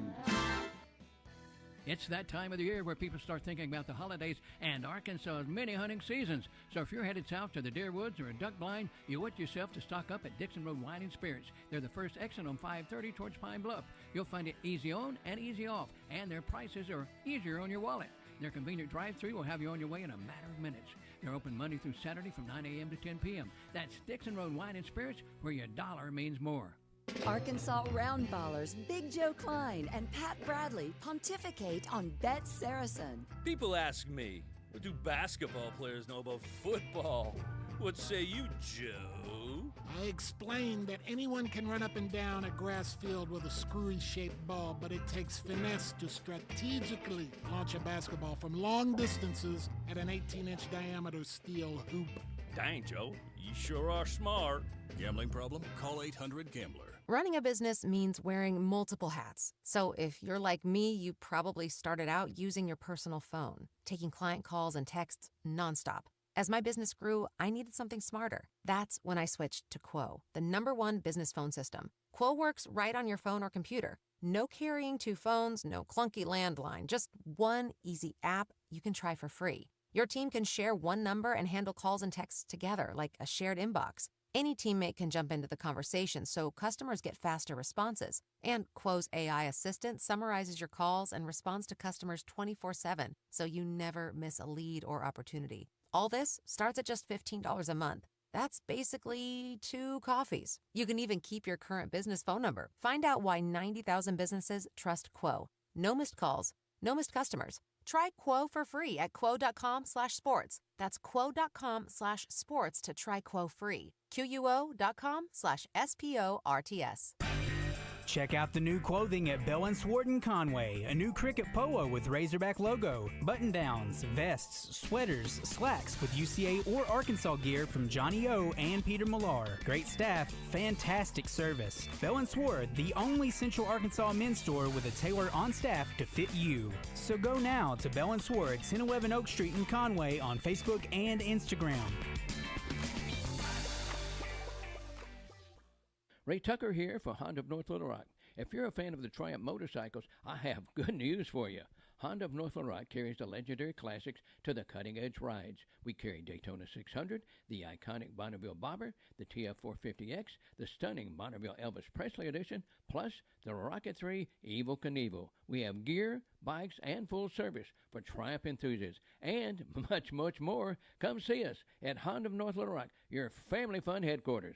[SPEAKER 5] It's that time of the year where people start thinking about the holidays and Arkansas's many hunting seasons. So if you're headed south to the deer woods or a duck blind, you owe it yourself to stock up at Dixon Road Wine and Spirits. They're the first exit on 530 towards Pine Bluff. You'll find it easy on and easy off, and their prices are easier on your wallet. Their convenient drive-thru will have you on your way in a matter of minutes. They're open Monday through Saturday from 9 a.m. to 10 p.m. That's Dixon Road Wine and Spirits, where your dollar means more.
[SPEAKER 11] Arkansas Round Ballers Big Joe Klein and Pat Bradley pontificate on Bet Saracen.
[SPEAKER 9] People ask me, what do basketball players know about football? What say you, Joe?
[SPEAKER 8] I explained that anyone can run up and down a grass field with a screwy-shaped ball, but it takes finesse to strategically launch a basketball from long distances at an 18-inch diameter steel hoop.
[SPEAKER 9] Dang, Joe, you sure are smart.
[SPEAKER 13] Gambling problem? Call 800-GAMBLER.
[SPEAKER 12] Running a business means wearing multiple hats. So if you're like me, you probably started out using your personal phone, taking client calls and texts nonstop. As my business grew, I needed something smarter. That's when I switched to Quo, the #1 business phone system. Quo works right on your phone or computer. No carrying 2 phones, no clunky landline, just one easy app you can try for free. Your team can share one number and handle calls and texts together like a shared inbox. Any teammate can jump into the conversation, so customers get faster responses. And Quo's AI assistant summarizes your calls and responds to customers 24/7, so you never miss a lead or opportunity. All this starts at just $15 a month. That's basically 2 coffees. You can even keep your current business phone number. Find out why 90,000 businesses trust Quo. No missed calls, no missed customers. Try Quo for free at quo.com/sports. That's quo.com/sports to try Quo free. QUO.com/SPORTS.
[SPEAKER 23] Check out the new clothing at Bell & Swart in Conway. A new cricket polo with Razorback logo, button-downs, vests, sweaters, slacks with UCA or Arkansas gear from Johnny O and Peter Millar. Great staff, fantastic service. Bell & Swart, the only Central Arkansas men's store with a tailor on staff to fit you. So go now to Bell & Swart, 1011 Oak Street in Conway on Facebook and Instagram.
[SPEAKER 5] Ray Tucker here for Honda of North Little Rock. If you're a fan of the Triumph motorcycles, I have good news for you. Honda of North Little Rock carries the legendary classics to the cutting-edge rides. We carry Daytona 600, the iconic Bonneville Bobber, the TF450X, the stunning Bonneville Elvis Presley Edition, plus the Rocket 3 Evel Knievel. We have gear, bikes, and full service for Triumph enthusiasts, and much, much more. Come see us at Honda of North Little Rock, your family fun headquarters.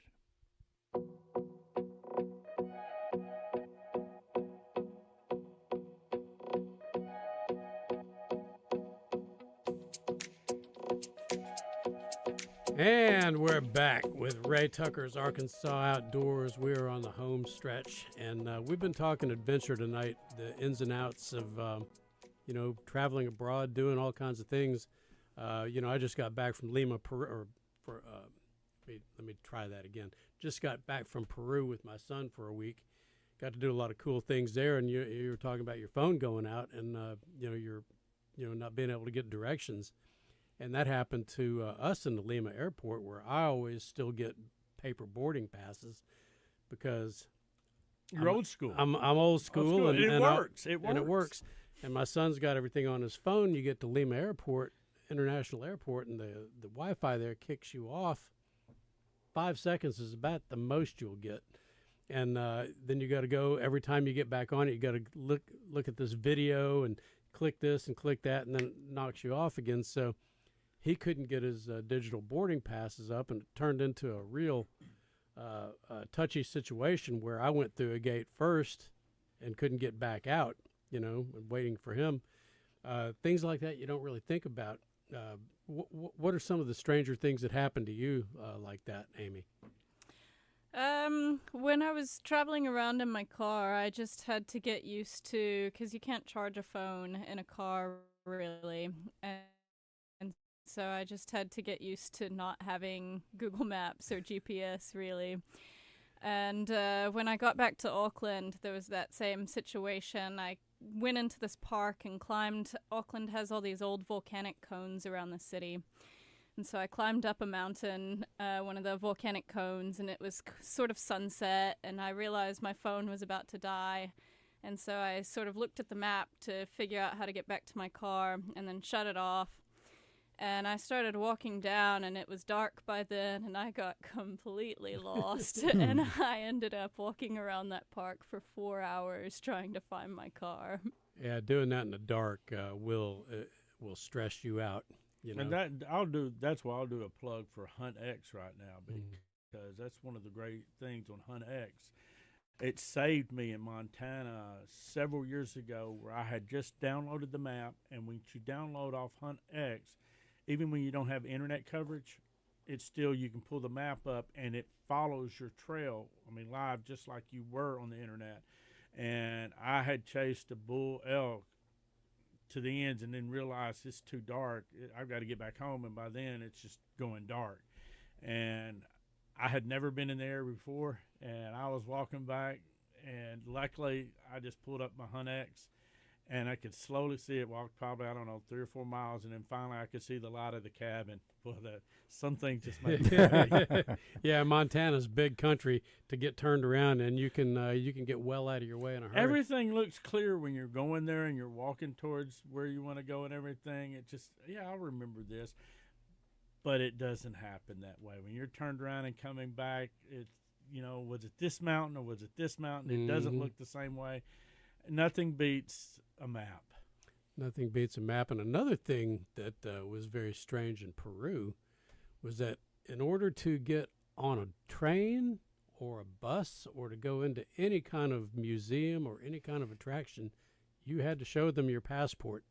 [SPEAKER 2] And we're back with Ray Tucker's Arkansas Outdoors. We're on the home stretch, and we've been talking adventure tonight, the ins and outs of, traveling abroad, doing all kinds of things. I just got back from Lima, Peru, let me try that again. Just got back from Peru with my son for a week. Got to do a lot of cool things there, and you were talking about your phone going out, and you're not being able to get directions. And that happened to us in the Lima airport, where I always still get paper boarding passes because
[SPEAKER 4] you're old school.
[SPEAKER 2] I'm old school, and
[SPEAKER 4] it works.
[SPEAKER 2] And it works. And my son's got everything on his phone. You get to Lima Airport, International Airport, and the Wi-Fi there kicks you off. 5 seconds is about the most you'll get. And then you got to go every time you get back on it. You got to look at this video and click this and click that, and then it knocks you off again. So he couldn't get his digital boarding passes up, and it turned into a real touchy situation where I went through a gate first and couldn't get back out, waiting for him. Things like that you don't really think about. What are some of the stranger things that happened to you like that, Amy?
[SPEAKER 20] When I was traveling around in my car, I just had to get used to, because you can't charge a phone in a car really, and so I just had to get used to not having Google Maps or GPS really. And when I got back to Auckland, there was that same situation. I went into this park and climbed. Auckland has all these old volcanic cones around the city. And so I climbed up a mountain, one of the volcanic cones, and it was sort of sunset, and I realized my phone was about to die. And so I sort of looked at the map to figure out how to get back to my car and then shut it off. And I started walking down, and it was dark by then, and I got completely lost. And I ended up walking around that park for 4 hours trying to find my car.
[SPEAKER 2] Yeah, doing that in the dark will stress you out. You know?
[SPEAKER 4] And that's why I'll do a plug for Hunt X right now, because that's one of the great things on Hunt X. It saved me in Montana several years ago, where I had just downloaded the map, and when you download off Hunt X, even when you don't have internet coverage, it's still, you can pull the map up and it follows your trail, live, just like you were on the internet. And I had chased a bull elk to the ends and then realized it's too dark. I've got to get back home, and by then it's just going dark. And I had never been in there before, and I was walking back, and luckily I just pulled up my Hunt X, and I could slowly see it, walked probably, 3 or 4 miles, and then finally I could see the light of the cabin. Boy, something just made me happy.
[SPEAKER 2] Yeah, Montana's big country to get turned around, and you can get well out of your way in a hurry.
[SPEAKER 4] Everything looks clear when you're going there and you're walking towards where you want to go and everything. It just, I remember this. But it doesn't happen that way. When you're turned around and coming back, it's, was it this mountain or was it this mountain? It doesn't look the same way. Nothing beats a map.
[SPEAKER 2] Nothing beats a map. And another thing that was very strange in Peru was that in order to get on a train or a bus or to go into any kind of museum or any kind of attraction, you had to show them your passport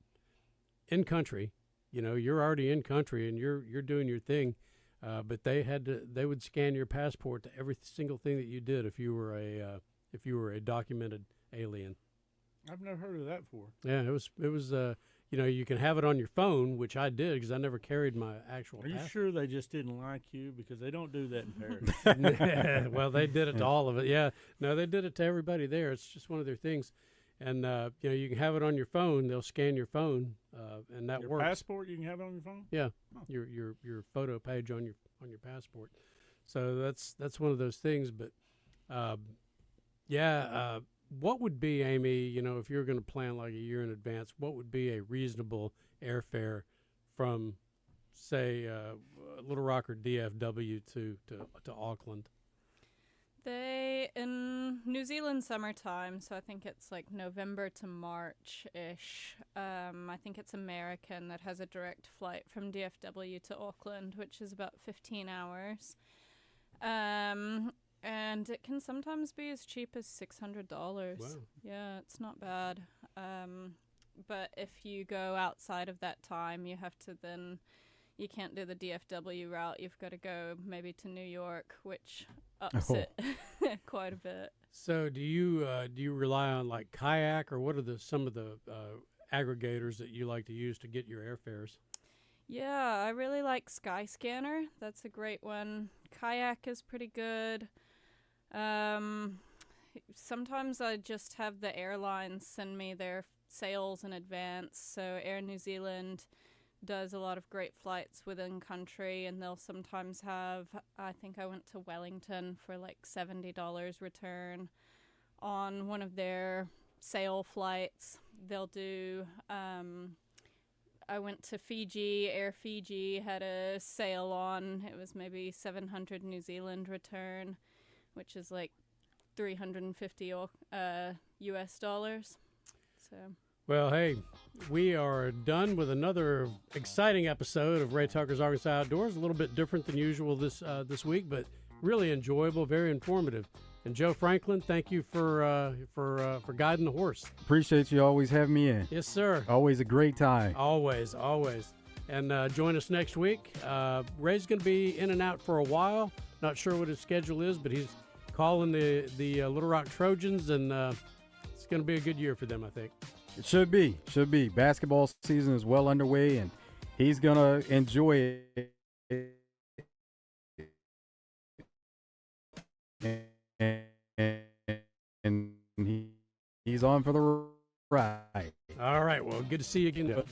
[SPEAKER 2] in country. You're already in country and you're doing your thing, but they would scan your passport to every single thing that you did if you were a documented alien.
[SPEAKER 4] I've never heard of that before.
[SPEAKER 2] Yeah, it was you can have it on your phone, which I did because I never carried my actual
[SPEAKER 4] passport. Are you
[SPEAKER 2] passport.
[SPEAKER 4] sure they just didn't like you? Because they don't do that in Paris.
[SPEAKER 2] Well, they did it to all of it. Yeah, no, they did it to everybody there. It's just one of their things. And you can have it on your phone. They'll scan your phone, and that
[SPEAKER 4] your
[SPEAKER 2] works.
[SPEAKER 4] Passport, you can have it on your phone.
[SPEAKER 2] Yeah, your photo page on your passport. So that's one of those things. But what would be, Amy? If you're going to plan like a year in advance, what would be a reasonable airfare from, say, Little Rock or DFW to Auckland?
[SPEAKER 20] In New Zealand summertime, so I think it's like November to March-ish, I think it's American that has a direct flight from DFW to Auckland, which is about 15 hours. And it can sometimes be as cheap as $600.
[SPEAKER 2] Wow.
[SPEAKER 20] Yeah, it's not bad. But if you go outside of that time, you have to then... You can't do the DFW route. You've got to go maybe to New York, which ups it quite a bit.
[SPEAKER 2] So do you rely on like Kayak, or what are some of the aggregators that you like to use to get your airfares?
[SPEAKER 20] Yeah, I really like Skyscanner. That's a great one. Kayak is pretty good. Sometimes I just have the airlines send me their sales in advance. So Air New Zealand does a lot of great flights within country, and they'll sometimes have, I think I went to Wellington for like $70 return on one of their sale flights. They'll do, I went to Fiji, Air Fiji had a sale on, it was maybe 700 New Zealand return, which is like 350 US dollars. So...
[SPEAKER 2] Well, hey, we are done with another exciting episode of Ray Tucker's Arkansas Outdoors. A little bit different than usual this week, but really enjoyable, very informative. And Joe Franklin, thank you for guiding the horse.
[SPEAKER 3] Appreciate you always having me in.
[SPEAKER 2] Yes, sir.
[SPEAKER 3] Always a great time.
[SPEAKER 2] Always. And join us next week. Ray's going to be in and out for a while. Not sure what his schedule is, but he's calling the Little Rock Trojans, and it's going to be a good year for them, I think.
[SPEAKER 3] It should be. Basketball season is well underway, and he's going to enjoy it. And he's on for the ride.
[SPEAKER 2] All right. Well, good to see you again.